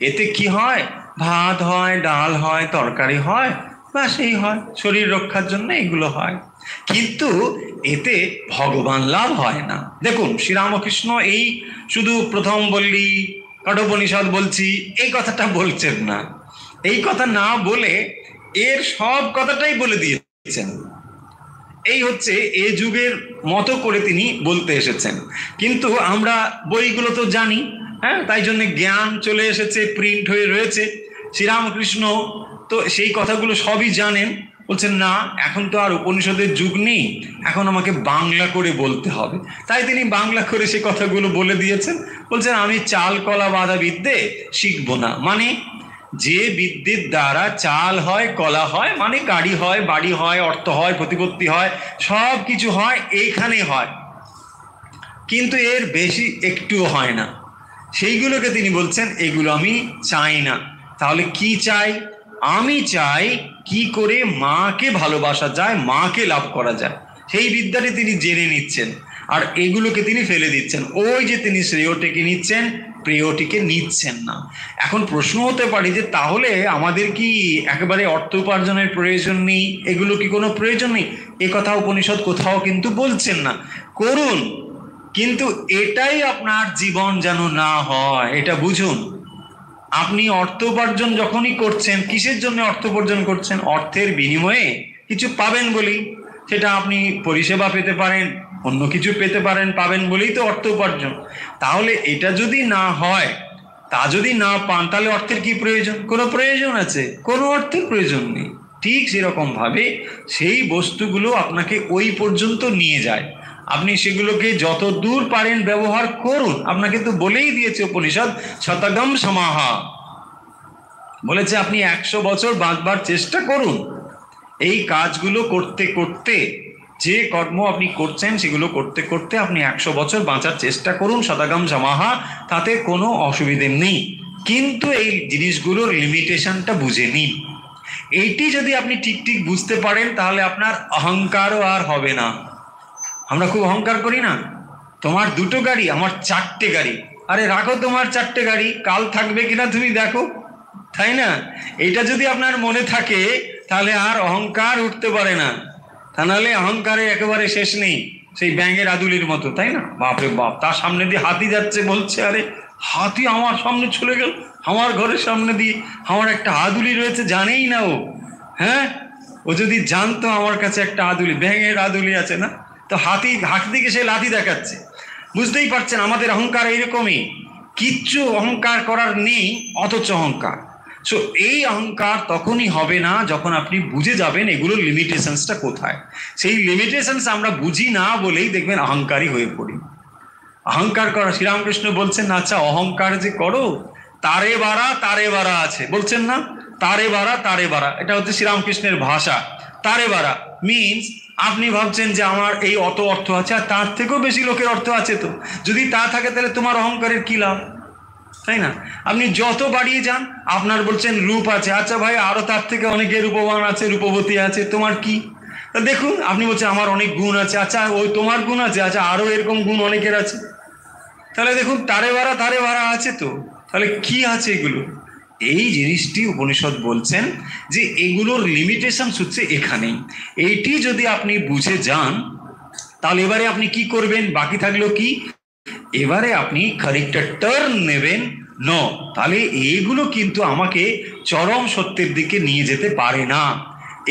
এতে কি হয়, ভাত হয়, ডাল হয়, তরকারি হয়, বা সেই হয়, শরীর রক্ষার জন্য এগুলো হয়, কিন্তু এতে ভগবান লাভ হয় না। দেখুন শ্রীরামকৃষ্ণ এই শুধু প্রথম বললি কঠোপনিষদ বলছি এই কথাটা বলছেন না, এই কথা না বলে এর সব কথাটাই বলে দিয়েছেন। এই হচ্ছে এ যুগের মতো করে তিনি বলতে এসেছেন। কিন্তু আমরা বইগুলো তো জানি, হ্যাঁ, তাই জন্য জ্ঞান চলে এসেছে, প্রিন্ট হয়ে রয়েছে। শ্রীরামকৃষ্ণ তো সেই কথাগুলো সবই জানেন, বলছেন না এখন তো আর উপনিষদের যুগ নেই, এখন আমাকে বাংলা করে বলতে হবে। তাই তিনি বাংলা করে সে কথাগুলো বলে দিয়েছেন। বলছেন আমি চাল কলা বাঁধা বিদ্যে শিখবো না, মানে যে বিদ্যের দ্বারা চাল হয়, কলা হয়, মানে গাড়ি হয়, বাড়ি হয়, অর্থ হয়, প্রতিপত্তি হয়, সব কিছু হয়, এইখানে হয়, কিন্তু এর বেশি একটুও হয় না, সেইগুলোকে তিনি বলছেন এগুলো আমি চাই না। তাহলে কি চাই? আমি চাই কি করে মাকে ভালোবাসা যায়, মাকে লাভ করা যায়, সেই বিদ্যাটি তিনি জেনে নিচ্ছেন, আর এগুলোকে তিনি ফেলে দিচ্ছেন। ওই যে তিনি শ্রেয়টিকে নিচ্ছেন, প্রিয়টিকে নিচ্ছেন না। এখন প্রশ্ন হতে পারে যে তাহলে আমাদের কি একেবারে অর্থ উপার্জনের প্রয়োজন নেই, এগুলো কি কোনো প্রয়োজন নেই? এ কথা উপনিষদ কোথাও কিন্তু বলছেন না। করুন, কিন্তু এটাই আপনার জীবন যেন না হয়, এটা বুঝুন। আপনি অর্থ উপার্জন যখনই করছেন, কিসের জন্য অর্থ উপার্জন করছেন? অর্থের বিনিময়ে কিছু পাবেন বলেই, সেটা আপনি পরিষেবা পেতে পারেন, অন্য কিছু পেতে পারেন, পাবেন বলেই তো অর্থ উপার্জন। তাহলে এটা যদি না হয়, তা যদি না পান, তাহলে অর্থের কি প্রয়োজন? কোনো প্রয়োজন আছে? কোনো অর্থের প্রয়োজন নেই। ঠিক সেরকম ভাবে সেই বস্তুগুলো আপনাকে ওই পর্যন্ত নিয়ে যায়, আপনি সেগুলোকে যত দূর পারেন ব্যবহার করুন। আপনাকে তো বলেই দিয়েছে উপনিষদ, শতগম সমাহা বলেছে আপনি 100 বছর বাঁচবার চেষ্টা করুন। এই কাজগুলো করতে করতে, যে কর্ম আপনি করছেন সেগুলো করতে করতে আপনি 100 বছর বাঁচার চেষ্টা করুন, শতগম সমাহা, তাতে কোনো অসুবিধে নেই। কিন্তু এই জিনিসগুলোর লিমিটেশনটা বুঝে নিন। এইটি যদি আপনি ঠিক ঠিক বুঝতে পারেন, তাহলে আপনার অহংকারও আর হবে না। আমরা খুব অহংকার করি না, তোমার 2টো গাড়ি, আমার 4টে গাড়ি। আরে রাখো তোমার 4টে গাড়ি, কাল থাকবে কিনা তুমি দেখো, তাই না? এটা যদি আপনার মনে থাকে তাহলে আর অহংকার উঠতে পারে না, তা নাহলে অহংকারে একেবারে শেষ নেই, সেই ব্যাঙের আদুলির মতো, তাই না? বাপরে বাপ, তার সামনে দিয়ে হাতি যাচ্ছে, বলছে আরে হাতি আমার সামনে চলে গেল, আমার ঘরের সামনে দিয়ে, আমার একটা আদুলি রয়েছে, জানেই না ও। হ্যাঁ, ও যদি জানতো আমার কাছে একটা আদুলি, ব্যাঙের আদুলি আছে না, তো হাতিকে সে লাথি দেখাচ্ছে। বুঝতেই পারছেন আমাদের অহংকার এইরকমই, কিচ্ছু অহংকার করার নেই, অথচ অহংকার। সো এই অহংকার তখনই হবে না যখন আপনি বুঝে যাবেন এগুলোর লিমিটেশনসটা কোথায়। সেই লিমিটেশনস আমরা বুঝি না বলেই দেখবেন অহংকারী হয়ে পড়ি। অহংকার করা, শ্রীরামকৃষ্ণ বলছেন আচ্ছা অহংকার যে করো, তারে বাড়া আছে, বলছেন না? তারে বাড়া, এটা হচ্ছে শ্রীরামকৃষ্ণের ভাষা। তারে বাড়া মিনস আপনি ভাবছেন যে আমার এই অত অর্থ আছে, আর তার থেকেও বেশি লোকের অর্থ আছে, তো যদি তা থাকে তাহলে তোমার অহংকারের কি লাভ, তাই না? আপনি যত বাড়িয়ে যান, আপনার বলছেন রূপ আছে, আচ্ছা ভাই আরো তার থেকে অনেকে রূপবান আছে, রূপবতী আছে, তোমার কি? তা দেখুন আপনি বলছেন আমার অনেক গুণ আছে, আচ্ছা ওই তোমার গুণ আছে, আচ্ছা আরো এরকম গুণ অনেকের আছে, তাহলে দেখুন তারে বাড়া আছে তো, তাহলে কি আছে এগুলো? এই জিনিসটি উপনিষদ বলছেন যে এগুলোর লিমিটেশন হচ্ছে এখানেই। এইটি যদি আপনি বুঝে যান তাহলে এবারে আপনি কি করবেন, বাকি থাকলো কি, এবারে আপনি খানিকটা টার্ন নেবেন। তাহলে এইগুলো কিন্তু আমাকে চরম সত্যের দিকে নিয়ে যেতে পারে না।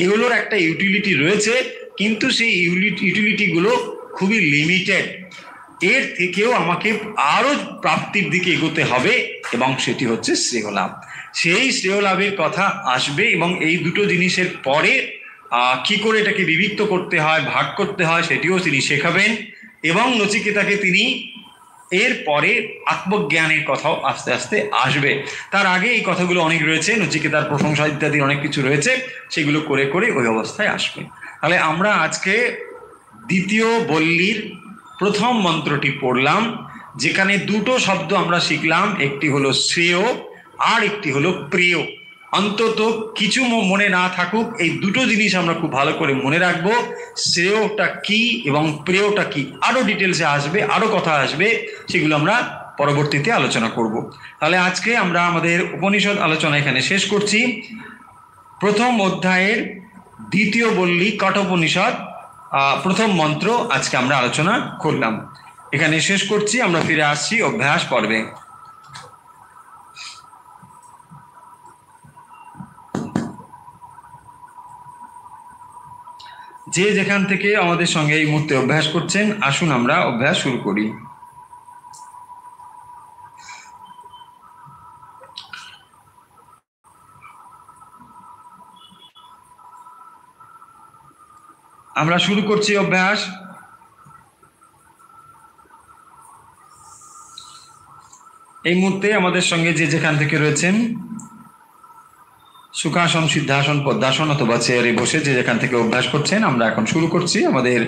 এগুলোর একটা ইউটিলিটি রয়েছে, কিন্তু সেই ইউটিলিটিগুলো খুবই লিমিটেড। এর থেকেও আমাকে আরো প্রাপ্তির দিকে এগোতে হবে, এবং সেটি হচ্ছে শ্রেয় লাভ। সেই শ্রেয় লাভের কথা আসবে, এবং এই দুটো জিনিসের পরে কি করে এটাকে বিভক্ত করতে হয়, ভাগ করতে হয়, সেটিও তিনি শেখাবেন। এবং নচিকেতাকে তিনি এর পরে আত্মজ্ঞানের কথাও আস্তে আস্তে আসবে। তার আগে এই কথাগুলো অনেক রয়েছে, নচিকেতার প্রশংসা ইত্যাদি অনেক কিছু রয়েছে, সেগুলো করে করে ওই অবস্থায় আসবে। তাহলে আমরা আজকে দ্বিতীয় বল্লীর প্রথম মন্ত্রটি পড়লাম, যেখানে দুটো শব্দ আমরা শিখলাম, একটি হলো শ্রেয় আর একটি হলো প্রিয়। অন্তত কিছু মনে না থাকুক, এই দুটো জিনিস আমরা খুব ভালো করে মনে রাখবো, শ্রেয়টা কি এবং প্রিয়টা কি। আরো ডিটেলসে আসবে, আরো কথা আসবে, সেগুলো আমরা পরবর্তীতে আলোচনা করব। তাহলে আজকে আমরা আমাদের উপনিষদ আলোচনা এখানে শেষ করছি। প্রথম অধ্যায়ের দ্বিতীয় বল্লী কঠোপনিষদ প্রথম মন্ত্র আজকে আমরা আলোচনা করলাম, এখানে শেষ করছি। আমরা ফিরে আসছি অভ্যাস পর্বে। যে যেখান থেকে আমাদের সঙ্গে এই মুহূর্তে অভ্যাস করছেন, আসুন আমরা অভ্যাস শুরু করি। আমরা শুরু করছি অভ্যাস। এই মুহূর্তে আমাদের সঙ্গে যে যেখান থেকে রয়েছেন, সুখাসন, সিদ্ধাসন, পদ্মাসন অথবা চেয়ারে বসে যে যেখান থেকে অভ্যাস করছেন, আমরা এখন শুরু করছি আমাদের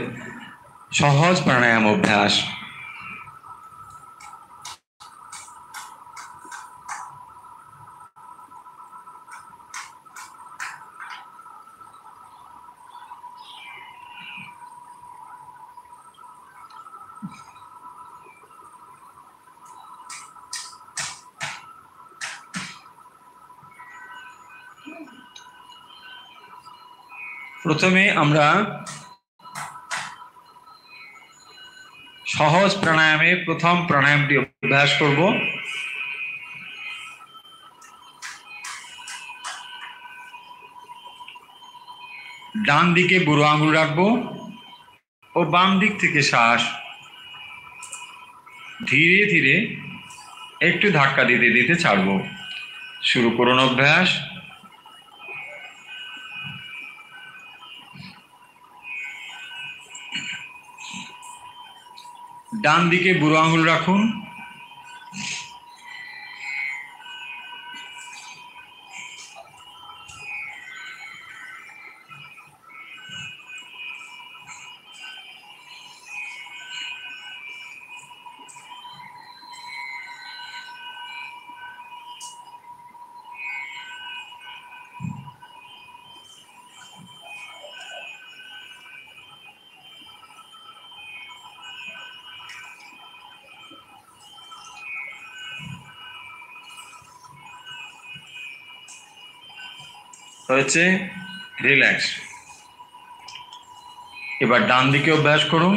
সহজ প্রাণায়াম অভ্যাস। প্রথমে আমরা সহজ প্রাণায়ামে প্রথম প্রাণায়ামটি অভ্যাস করব। ডান দিকে বুড়ো আঙুল রাখবো ও বাম দিক থেকে শ্বাস ধীরে ধীরে একটু ধাক্কা দিতে দিতে ছাড়বো। শুরু করুন অভ্যাস। ডান দিকে বুড়ো আঙুল রাখুন, হয়েছে, রিল্যাক্স। এবার ডান দিকে অভ্যাস করুন।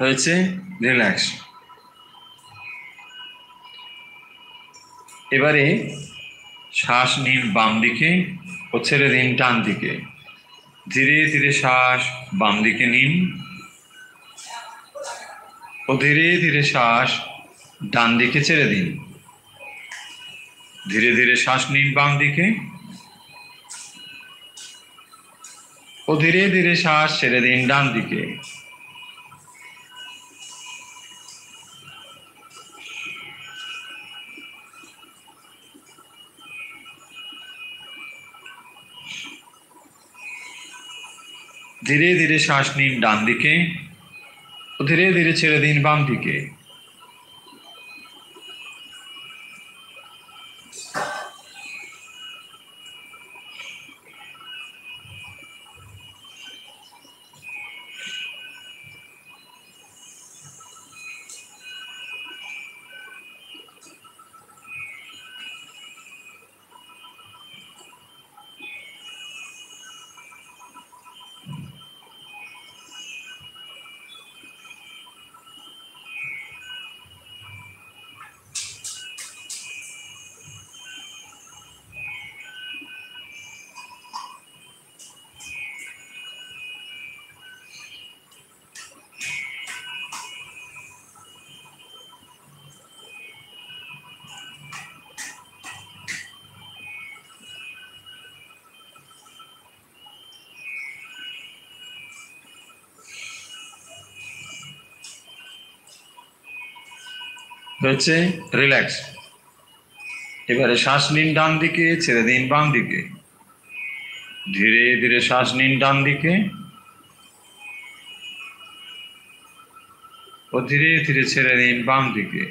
হয়েছে, রিল্যাক্স। এবারে শ্বাস নিন বাম দিকে ও ছেড়ে দিন ডান দিকে। ধীরে ধীরে শ্বাস বাম দিকে নিন ও ধীরে ধীরে শ্বাস ডান দিকে ছেড়ে দিন। ধীরে ধীরে শ্বাস নিন বাম দিকে ও ধীরে ধীরে শ্বাস ছেড়ে দিন ডান দিকে। ধীরে ধীরে শ্বাস নিন ডান দিকে ও ধীরে ধীরে ছেড়ে দিন বাম দিকে। হয়েছে, রিল্যাক্স। এবারে শ্বাস নিন ডান দিকে, ছেড়ে দিন বাম দিকে। ধীরে ধীরে শ্বাস নিন ডান দিকে ও ধীরে ধীরে ছেড়ে দিন বাম দিকে।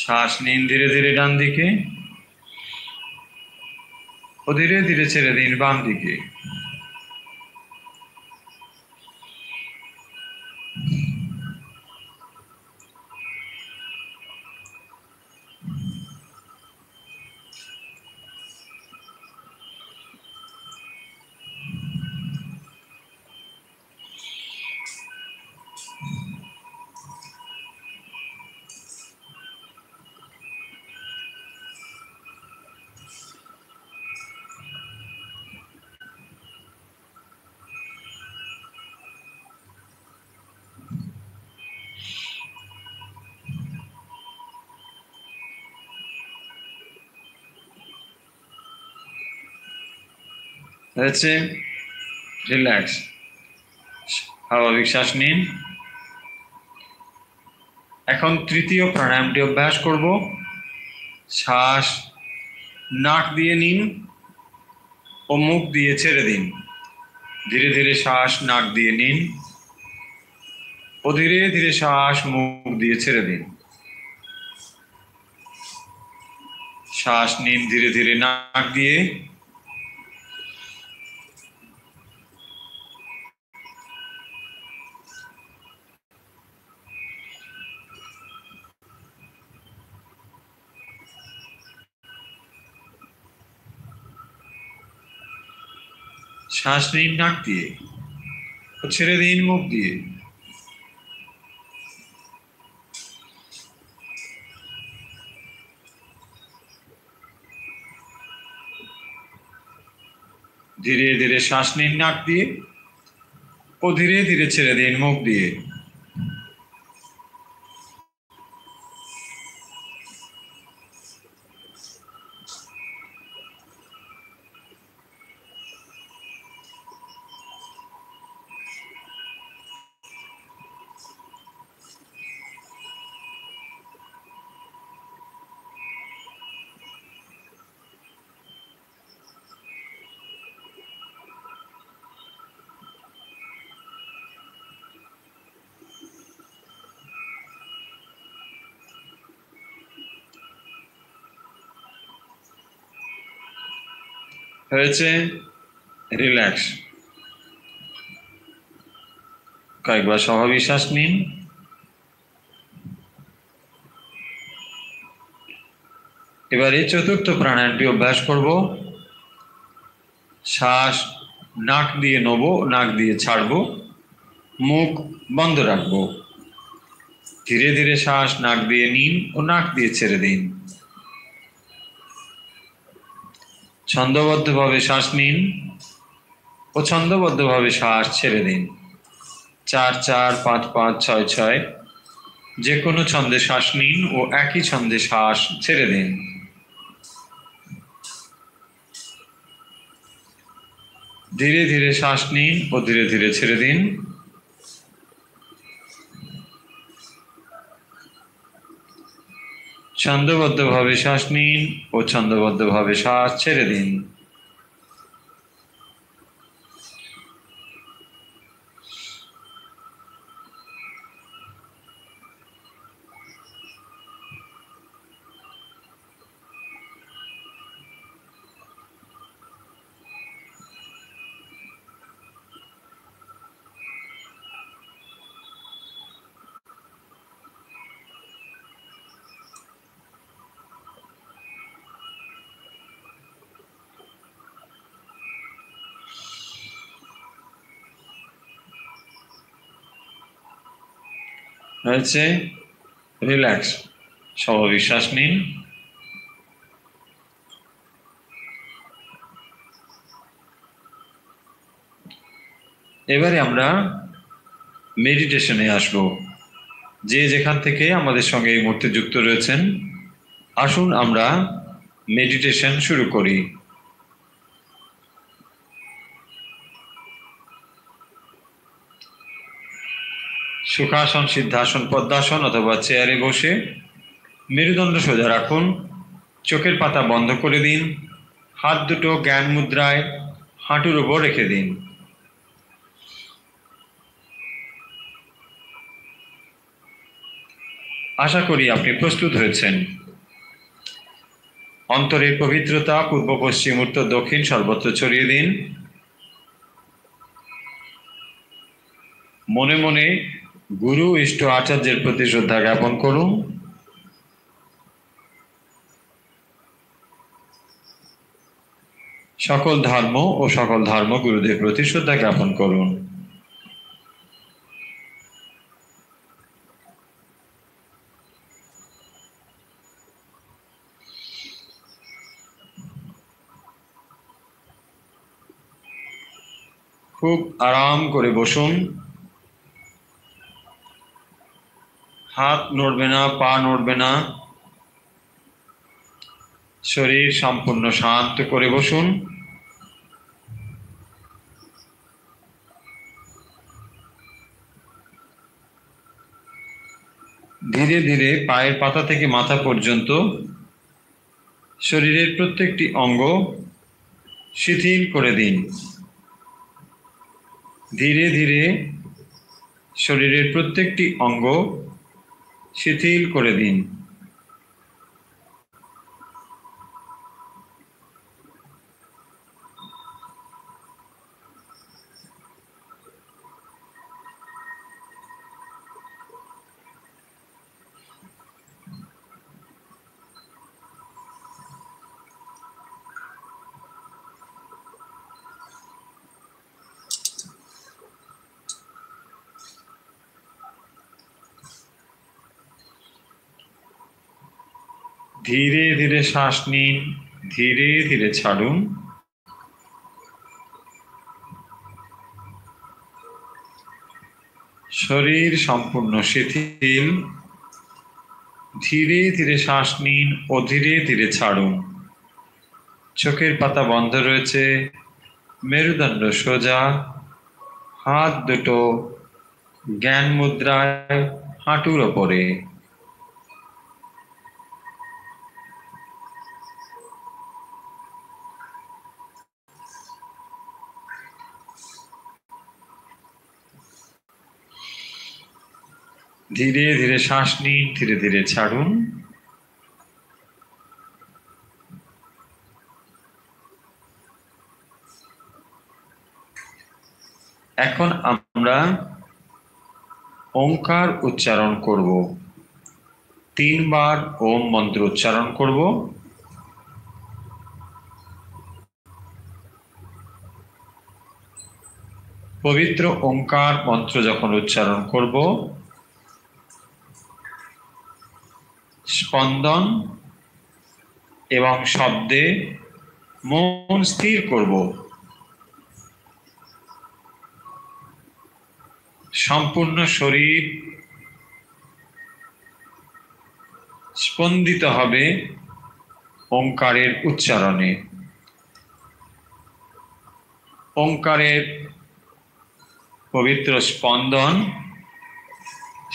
শ্বাস নিন ধীরে ধীরে ডান দিকে ও ধীরে ধীরে ছেড়ে দিন বাম দিকে। হয়েছে, রিল্যাক্স। স্বাভাবিক শ্বাস নিন। এখন তৃতীয় প্রাণায়ামটি অভ্যাস করব। শ্বাস নাক দিয়ে নিন ও মুখ দিয়ে ছেড়ে দিন। ধীরে ধীরে শ্বাস নাক দিয়ে নিন ও ধীরে ধীরে শ্বাস মুখ দিয়ে ছেড়ে দিন। শ্বাস নিন ধীরে ধীরে নাক দিয়ে শ্বাস নিন নাক দিয়ে ও ছেড়ে দিন মুখ দিয়ে। ধীরে ধীরে শ্বাস নিন নাক দিয়ে ও ধীরে ধীরে ছেড়ে দিন মুখ দিয়ে। হয়েছে, রিল্যাক্স। কয়েকবার স্বাভাবিক শ্বাস নিন। এবারে চতুর্থ প্রাণায়ামটি অভ্যাস করব। শ্বাস নাক দিয়ে নেব, নাক দিয়ে ছাড়বো, মুখ বন্ধ রাখবো। ধীরে ধীরে শ্বাস নাক দিয়ে নিন ও নাক দিয়ে ছেড়ে দিন। ছন্দবদ্ধভাবে শ্বাস নিন ও ছন্দবদ্ধভাবে শ্বাস ছেড়ে দিন। 4 4 5 5 6 6 যে কোনো ছন্দে শ্বাস নিন ও একই ছন্দে শ্বাস ছেড়ে দিন। ধীরে ধীরে শ্বাস নিন ও ধীরে ধীরে ছেড়ে দিন। ছন্দবদ্ধভাবে শ্বাস নিন ও ছন্দবদ্ধভাবে শ্বাস ছেড়ে দিন। হয়েছে, রিল্যাক্স, স্বনিঃশ্বাস নিন। এবারে আমরা মেডিটেশনে আসব। যে যেখান থেকে আমাদের সঙ্গে এই মুহূর্তে যুক্ত রয়েছেন, আসুন আমরা মেডিটেশন শুরু করি। সুখাসন, সিদ্ধাসন, পদ্মাসন অথবা চেয়ারে বসে মেরুদণ্ড সোজা রাখুন, চোখের পাতা বন্ধ করে দিন, হাত দুটো জ্ঞান মুদ্রায় হাঁটুর উপর রেখে দিন। আশা করি আপনি প্রস্তুত হয়েছেন। অন্তরের পবিত্রতা পূর্ব, পশ্চিম, উত্তর, দক্ষিণ সর্বত্র ছড়িয়ে দিন। মনে মনে গুরু, ইষ্ট, আচার্যের প্রতি শ্রদ্ধা জ্ঞাপন করুন। সকল ধর্ম ও সকল ধর্মগুরুদের প্রতি শ্রদ্ধা জ্ঞাপন করুন। খুব আরাম করে বসুন, হাত নড়বে না, পা নড়বে না, শরীর সম্পূর্ণ শান্ত করে বসুন। ধীরে ধীরে পায়ের পাতা থেকে মাথা পর্যন্ত শরীরের প্রত্যেকটি অঙ্গ শিথিল করে দিন। ধীরে ধীরে শরীরের প্রত্যেকটি অঙ্গ শিথিল করে দিন। ধীরে ধীরে শ্বাস নিন, ধীরে ধীরে ছাড়ুন। শরীর সম্পূর্ণ শিথিল। ধীরে ধীরে শ্বাস নিন ও ধীরে ধীরে ছাড়ুন। চোখের পাতা বন্ধ রয়েছে, মেরুদণ্ড সোজা, হাত দুটো জ্ঞান মুদ্রায় হাঁটুর ওপরে। ধীরে ধীরে শ্বাস নিন, ধীরে ধীরে ছাড়ুন। এখন আমরা ওঙ্কার উচ্চারণ করব। 3 বার ওম মন্ত্র উচ্চারণ করব। পবিত্র ওঙ্কার মন্ত্র যখন উচ্চারণ করব, স্পন্দন এবং শব্দে মন স্থির করব। সম্পূর্ণ শরীর স্পন্দিত হবে ওঙ্কারের উচ্চারণে। ওঙ্কারের পবিত্র স্পন্দন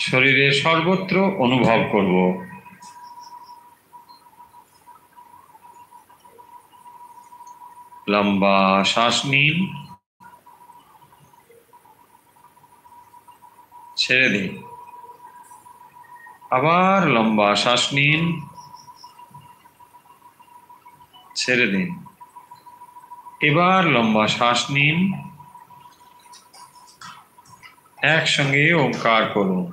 শরীরের সর্বত্র অনুভব করব। লম্বা শ্বাস নিন, ছেড়ে দিন। আবার লম্বা শ্বাস নিন, ছেড়ে দিন। এবার লম্বা শ্বাস নিন, একসঙ্গে ওঙ্কার করুন।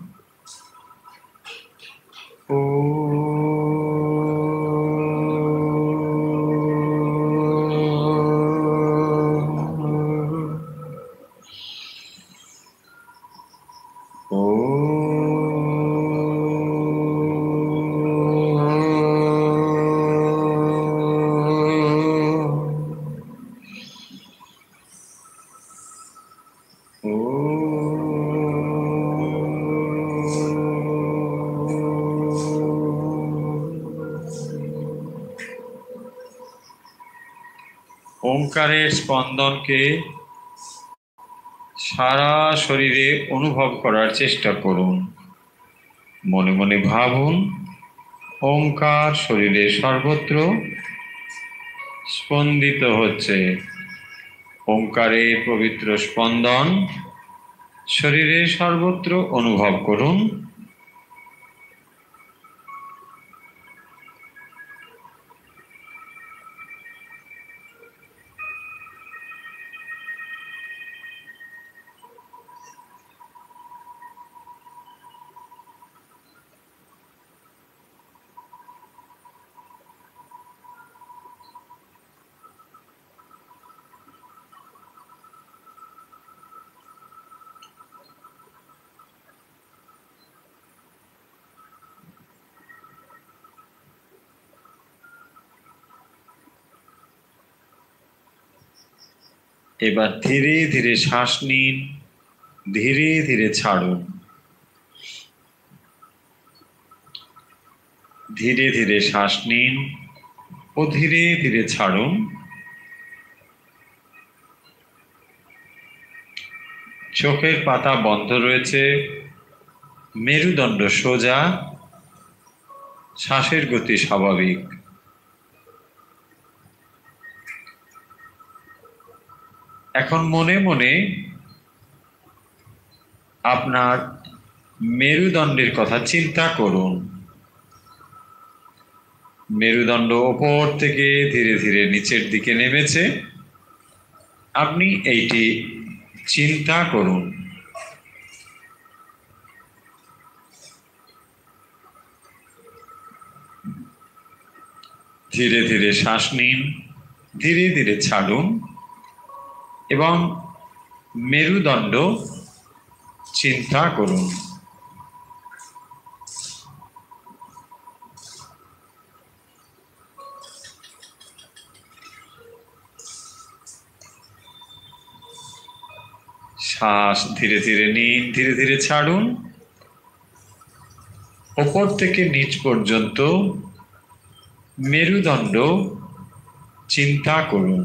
ও ওঙ্কারের স্পন্দনকে সারা শরীরে অনুভব করার চেষ্টা করুন। মনে মনে ভাবুন, ওঙ্কার শরীরে সর্বত্র স্পন্দিত হচ্ছে। ওঙ্কারের পবিত্র স্পন্দন শরীরে সর্বত্র অনুভব করুন। এবার ধীরে ধীরে শ্বাস নিন, ধীরে ধীরে ছাড়ুন। ধীরে ধীরে শ্বাস নিন ও ধীরে ধীরে ছাড়ুন। চোখের পাতা বন্ধ রয়েছে, মেরুদণ্ড সোজা, শ্বাসের গতি স্বাভাবিক। এখন মনে মনে আপনার মেরুদণ্ডের কথা চিন্তা করুন। মেরুদণ্ড ওপর থেকে ধীরে ধীরে নিচের দিকে নেমেছে, আপনি এইটি চিন্তা করুন। ধীরে ধীরে শ্বাস নিন, ধীরে ধীরে ছাড়ুন এবং মেরুদণ্ড চিন্তা করুন। শ্বাস ধীরে ধীরে নিন, ধীরে ধীরে ছাড়ুন। ওপর থেকে নিচ পর্যন্ত মেরুদণ্ড চিন্তা করুন।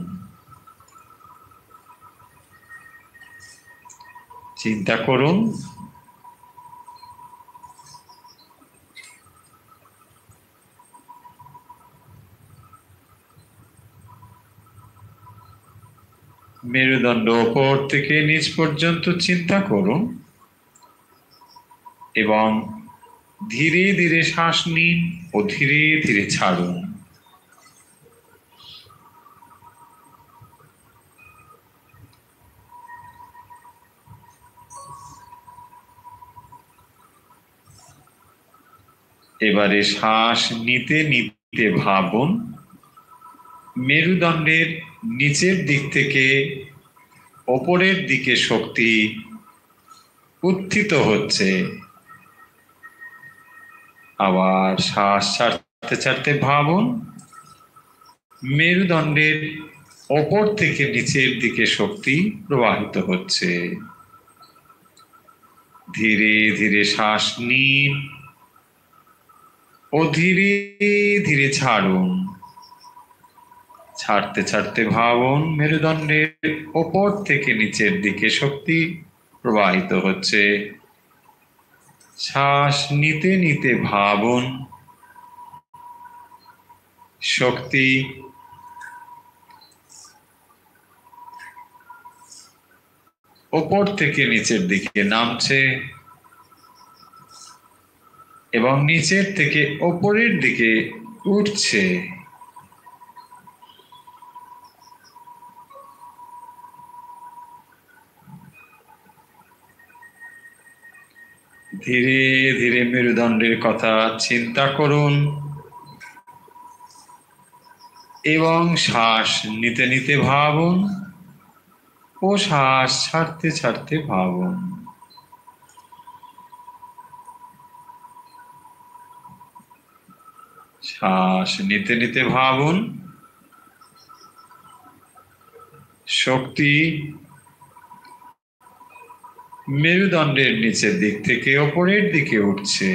চিন্তা করুন। মেরুদণ্ড ওপর থেকে নিচ পর্যন্ত চিন্তা করুন এবং ধীরে ধীরে শ্বাস নিন ও ধীরে ধীরে ছাড়ুন। এবারে শ্বাস নিতে নিতে ভাবুন, মেরুদণ্ডের নিচের দিক থেকে ওপরের দিকে শক্তি উত্থিত হচ্ছে। আবার শ্বাস ছাড়তে ছাড়তে ভাবুন, মেরুদণ্ডের ওপর থেকে নিচের দিকে শক্তি প্রবাহিত হচ্ছে। ধীরে ধীরে শ্বাস নিন ও ধীরে ধীরে ছাড়ুন। ছাড়তে ছাড়তে ভাবুন, মেরুদণ্ডের ওপর থেকে নিচের দিকে শক্তি প্রবাহিত হচ্ছে। শ্বাস নিতে নিতে ভাবুন, শক্তি ওপর থেকে নিচের দিকে নামছে এবং নিচের থেকে ওপরের দিকে উঠছে। ধীরে ধীরে মেরুদণ্ডের কথা চিন্তা করুন এবং শ্বাস নিতে নিতে ভাবুন ও শ্বাস ছাড়তে ছাড়তে ভাবুন। শ্বাস নিতে নিতে ভাবুন, শক্তি মেরুদণ্ডের নিচের দিক থেকে ওপরের দিকে উঠছে।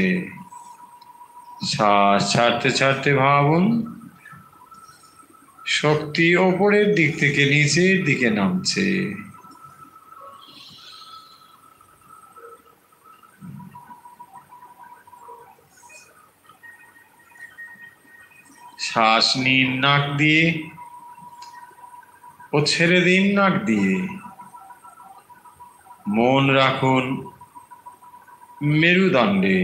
শ্বাস ছাড়তে ছাড়তে ভাবুন, শক্তি ওপরের দিক থেকে নিচের দিকে নামছে। শ্বাস নিন নাক দিয়ে ও ছেড়ে দিন নাক দিয়ে। মন রাখুন মেরুদণ্ডে।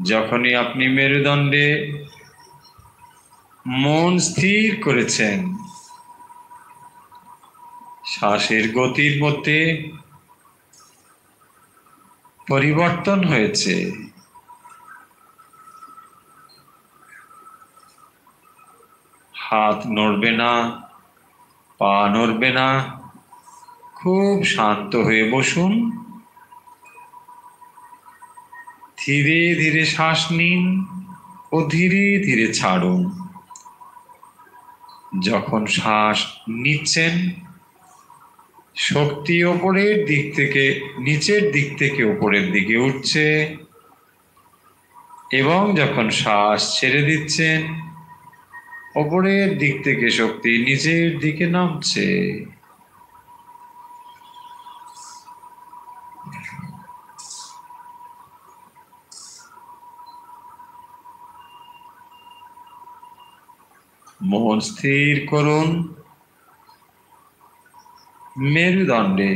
যখনই আপনি মেরুদণ্ডে মন স্থির করেছেন, শ্বাসের গতির মধ্যে পরিবর্তন হয়েছে। হাত নড়বে না, পা নড়বে না। খুব শান্ত হয়ে বসুন। ধীরে ধীরে শ্বাস নিন ও ধীরে ধীরে ছাড়ুন। যখন শ্বাস নিচ্ছেন, শক্তি ওপরের দিক থেকে নিচের দিক থেকে উপরের দিকে উঠছে, এবং যখন শ্বাস ছেড়ে দিচ্ছেন, ওপরের দিক থেকে শক্তি নিচের দিকে নামছে। মন স্থির করুন মেরুদণ্ডে।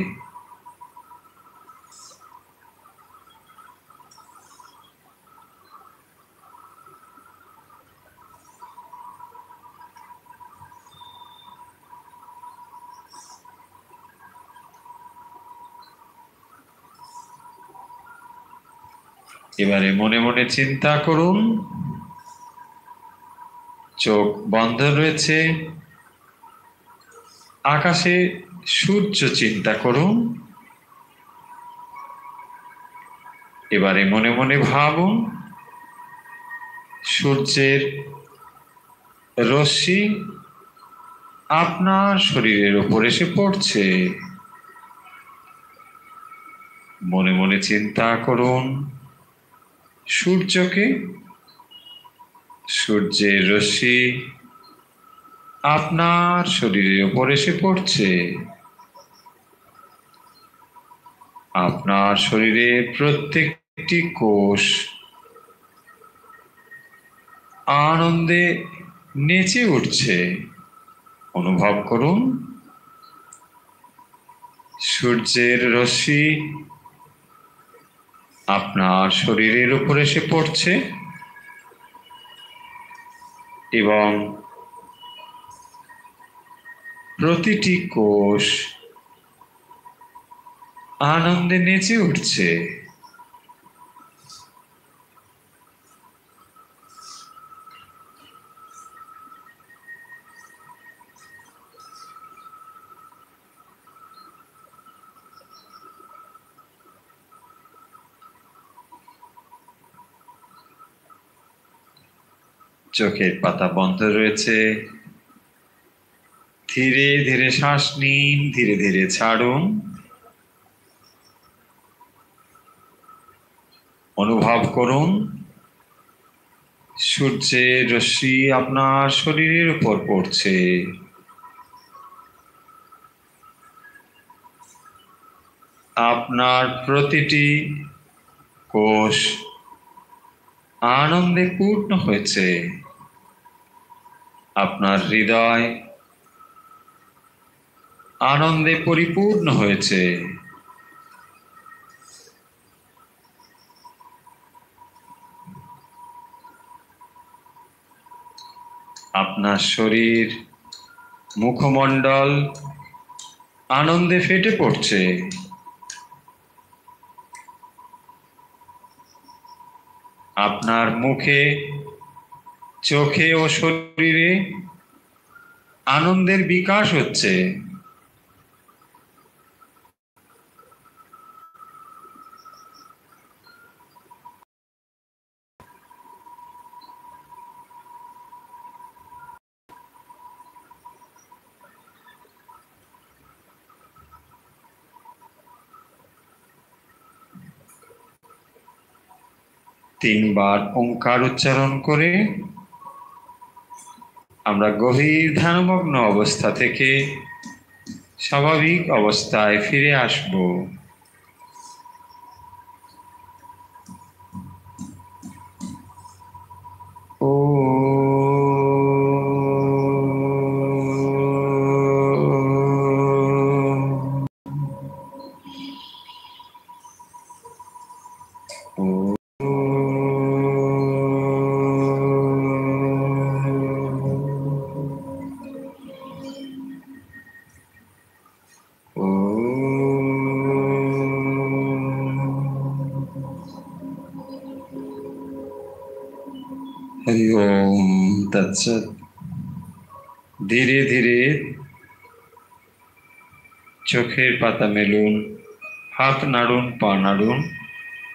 এবারে মনে মনে চিন্তা করুন, চোখ বন্ধ রয়েছে, আকাশে সূর্য চিন্তা করুন। এবারে মনে মনে ভাবুন, সূর্যের রশ্মি আপনার শরীরের উপর এসে পড়ছে। মনে মনে চিন্তা করুন সূর্যকে, সূর্যের রশ্মি আপনার শরীরের উপর এসে পড়ছে। আপনার শরীরের প্রত্যেকটি কোষ আনন্দে নেচে উঠছে। অনুভব করুন সূর্যের রশ্মি আপনার শরীরের উপর এসে পড়ছে এবং প্রতিটি কোষ আনন্দে নেচে উঠছে। চোখের পাতা বন্ধ রয়েছে। ধীরে ধীরে শ্বাস নিন, ধীরে ধীরে ছাড়ুন। অনুভব করুন সূর্যের রশ্মি আপনার শরীরের উপর পড়ছে। আপনার প্রতিটি কোষ আনন্দে পূর্ণ হয়েছে। আপনার হৃদয় আনন্দে পরিপূর্ণ হয়েছে। আপনার শরীর, মুখমণ্ডল আনন্দে ফেটে পড়ছে। আপনার মুখে, চোখে ও শরীরে আনন্দের বিকাশ হচ্ছে। তিনবার ওঙ্কার উচ্চারণ করে আমরা গভীর ধ্যানমগ্ন অবস্থা থেকে স্বাভাবিক অবস্থায় ফিরে আসব। হরি ওম তৎসৎ। ধীরে ধীরে চোখের পাতা মেলুন, হাত নাড়ুন, পা নাড়ুন,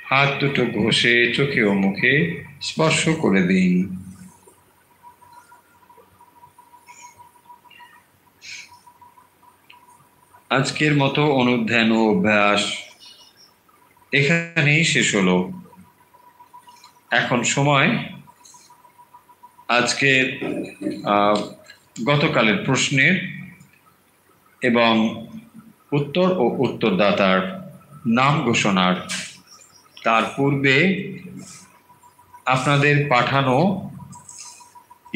হাত দুটো ঘষে চোখে ও মুখে স্পর্শ করে দিন। আজকের মতো অনুধ্যান ও অভ্যাস এখানেই শেষ হলো। এখন সময় আজকের গতকালের প্রশ্নের এবং উত্তর ও উত্তরদাতার নাম ঘোষণার। তার পূর্বে আপনাদের পাঠানো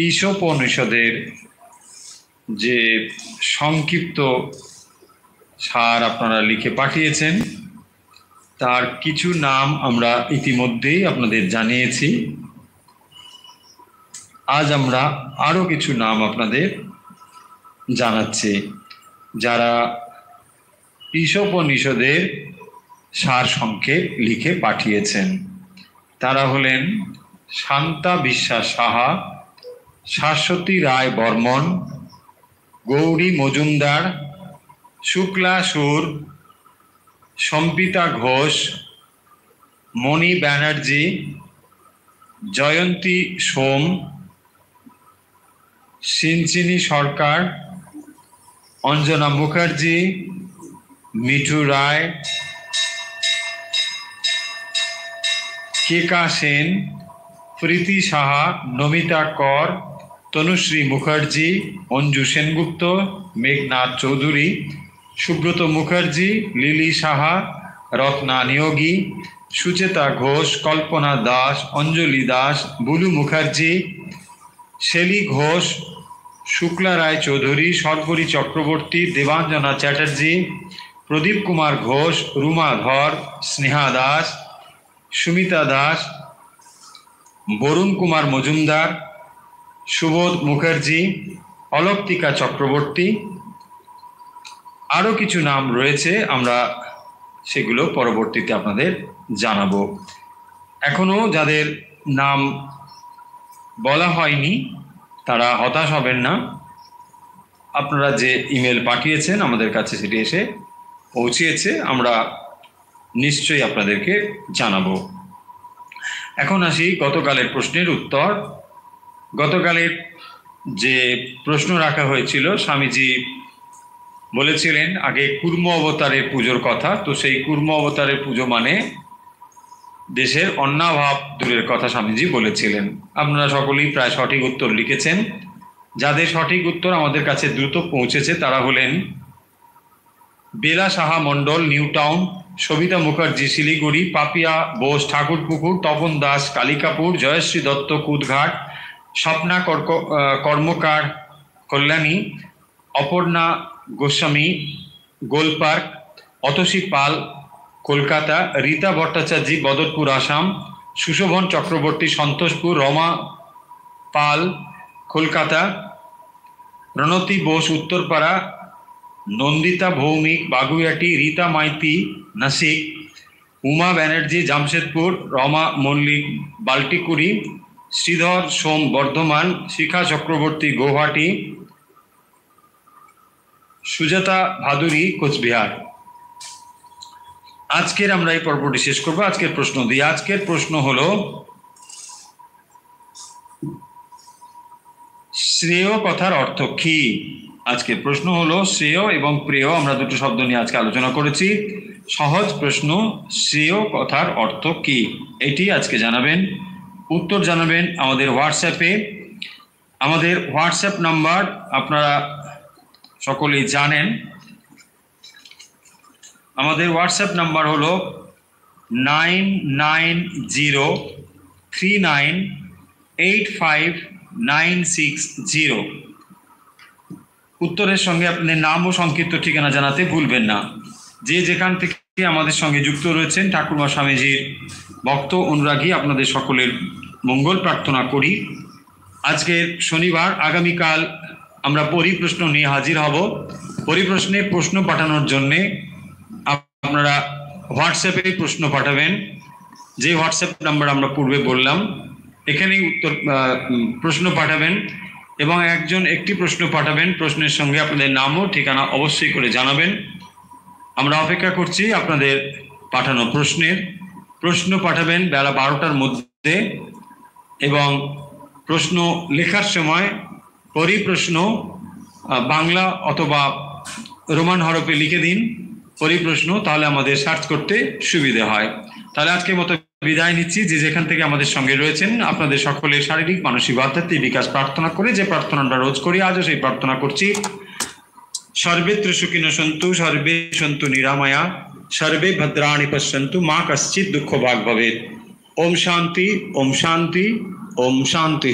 ঈশোপনিষদের যে সংক্ষিপ্ত সার আপনারা লিখে পাঠিয়েছেন, তার কিছু নাম আমরা ইতিমধ্যেই আপনাদের জানিয়েছি। আজ আমরা আরও কিছু নাম আপনাদের জানাচ্ছি, যারা ঈশোপনিষদের সার সংক্ষেপ লিখে পাঠিয়েছেন। তারা হলেন শান্তা বিশ্বাস সাহা, শাশ্বতী রায় বর্মন, গৌরী মজুমদার, শুক্লা সুর, সম্পিতা ঘোষ, মণি ব্যানার্জি, জয়ন্তী সোম, সিনচিনি সরকার, অঞ্জনা মুখার্জি, মিঠু রায়, কেকা সেন, প্রীতি সাহা, নমিতা কর, তনুশ্রী মুখার্জি, অঞ্জু সেনগুপ্ত, মেঘনাথ চৌধুরী, সুব্রত মুখার্জি, লিলি সাহা, রত্না নিয়োগী, সুচেতা ঘোষ, কল্পনা দাস, অঞ্জলি দাস, বুলু মুখার্জি, শেলি ঘোষ, শুক্লা রায় চৌধুরী, সর্বরী চক্রবর্তী, দেবাঞ্জনা চ্যাটার্জি, প্রদীপ কুমার ঘোষ, রুমা ধর, স্নেহা দাস, সুমিতা দাস, বরুণ কুমার মজুমদার, সুবোধ মুখার্জি, অলক্তিকা চক্রবর্তী। আরও কিছু নাম রয়েছে, আমরা সেগুলো পরবর্তীতে আপনাদের জানাবো। এখনো যাদের নাম বলা হয়নি তারা হতাশ হবেন না। আপনারা যে ইমেল পাঠিয়েছেন আমাদের কাছে সেটি এসে পৌঁছিয়েছে, আমরা নিশ্চয়ই আপনাদেরকে জানাবো। এখন আসি গতকালের প্রশ্নের উত্তর। গতকালের যে প্রশ্ন রাখা হয়েছিল, স্বামীজি বলেছিলেন আগে কুর্ম অবতারের পুজোর কথা। তো সেই কুর্ম অবতারের পুজো মানে দেশের অন্নাভাব দূরের কথা স্বামীজি বলেছিলেন। আপনারা সকলেই প্রায় সঠিক উত্তর লিখেছেন। যাদের সঠিক উত্তর আমাদের কাছে দ্রুত পৌঁছেছে তারা হলেন বেলা সাহা মণ্ডল, নিউ টাউন, সবিতা মুখার্জি শিলিগুড়ি, পাপিয়া বোস ঠাকুরপুকুর, তপন দাস কালিকাপুর, জয়শ্রী দত্ত কুদঘাট, স্বপ্না কর্মকার কল্যাণী, অপর্ণা গোস্বামী গোলপার্ক, অতসী পাল কলকাতা, রীতা ভট্টাচার্য বদরপুর আসাম, সুশোভন চক্রবর্তী সন্তোষপুর, রমা পাল কলকাতা, রণতী বোস উত্তরপাড়া, নন্দিতা ভৌমিক বাগুইয়াটি, রীতা মাইতি নাসিক, উমা ব্যানার্জি জামশেদপুর, রমা মল্লিক বাল্টিকুড়ি, শ্রীধর সোম বর্ধমান, শিখা চক্রবর্তী গৌহাটি, সুজাতা ভাদুরী কোচবিহার। আজকের আমরা এই পর্বটি শেষ করবো আজকের প্রশ্ন দিয়ে। আজকের প্রশ্ন হলো শ্রেয় কথার অর্থ কি? আজকের প্রশ্ন হলো শ্রেয় এবং প্রেয়, আমরা দুটো শব্দ নিয়ে আজকে আলোচনা করেছি। সহজ প্রশ্ন, শ্রেয় কথার অর্থ কি, এটি আজকে জানাবেন। উত্তর জানাবেন আমাদের হোয়াটসঅ্যাপে আমাদের হোয়াটসঅ্যাপ নাম্বার আপনারা সকলেই জানেন। আমাদের হোয়াটসঅ্যাপ নাম্বার হলো 9903985960। উত্তরের সঙ্গে আপনার নাম ও সংক্ষিপ্ত ঠিকানা জানাতে ভুলবেন না। যে যেখান থেকে আমাদের সঙ্গে যুক্ত রয়েছেন ঠাকুরমা স্বামীজির ভক্ত অনুরাগী, আপনাদের সকলের মঙ্গল প্রার্থনা করি। আজকের শনিবার, আগামীকাল আমরা পরিপ্রশ্ন নিয়ে হাজির হব। পরিপ্রশ্নে প্রশ্ন পাঠানোর জন্যে আপনারা হোয়াটসঅ্যাপে প্রশ্ন পাঠাবেন, যে হোয়াটসঅ্যাপ নাম্বার আমরা পূর্বে বললাম, এখানেই উত্তর প্রশ্ন পাঠাবেন এবং একটি প্রশ্ন পাঠাবেন। প্রশ্নের সঙ্গে আপনাদের নাম ও ঠিকানা অবশ্যই করে জানাবেন। আমরা অপেক্ষা করছি আপনাদের পাঠানো প্রশ্নের। প্রশ্ন পাঠাবেন বেলা 12টার মধ্যে এবং প্রশ্ন লেখার সময় পরিপ্রশ্ন বাংলা অথবা রোমান হরফে লিখে দিন পরিপ্রশ্ন, তাহলে আমাদের সার্চ করতে সুবিধে হয়। তাহলে আজকের মতো বিদায় নিচ্ছি। যে যেখান থেকে আমাদের সঙ্গে রয়েছেন আপনাদের সকলের শারীরিক, মানসিক, আধ্যাত্মিক বিকাশ প্রার্থনা করে যে প্রার্থনাটা রোজ করি, আজও সেই প্রার্থনা করছি। সর্বেত্র সুখিনো সন্তু, সর্বে সন্তু নিরাময়া, সর্বে ভদ্রাণি পশ্যন্তু, মা কশ্চিৎ দুঃখ ভাগ ভবেৎ। ওম শান্তি, ওম শান্তি, ওম শান্তি।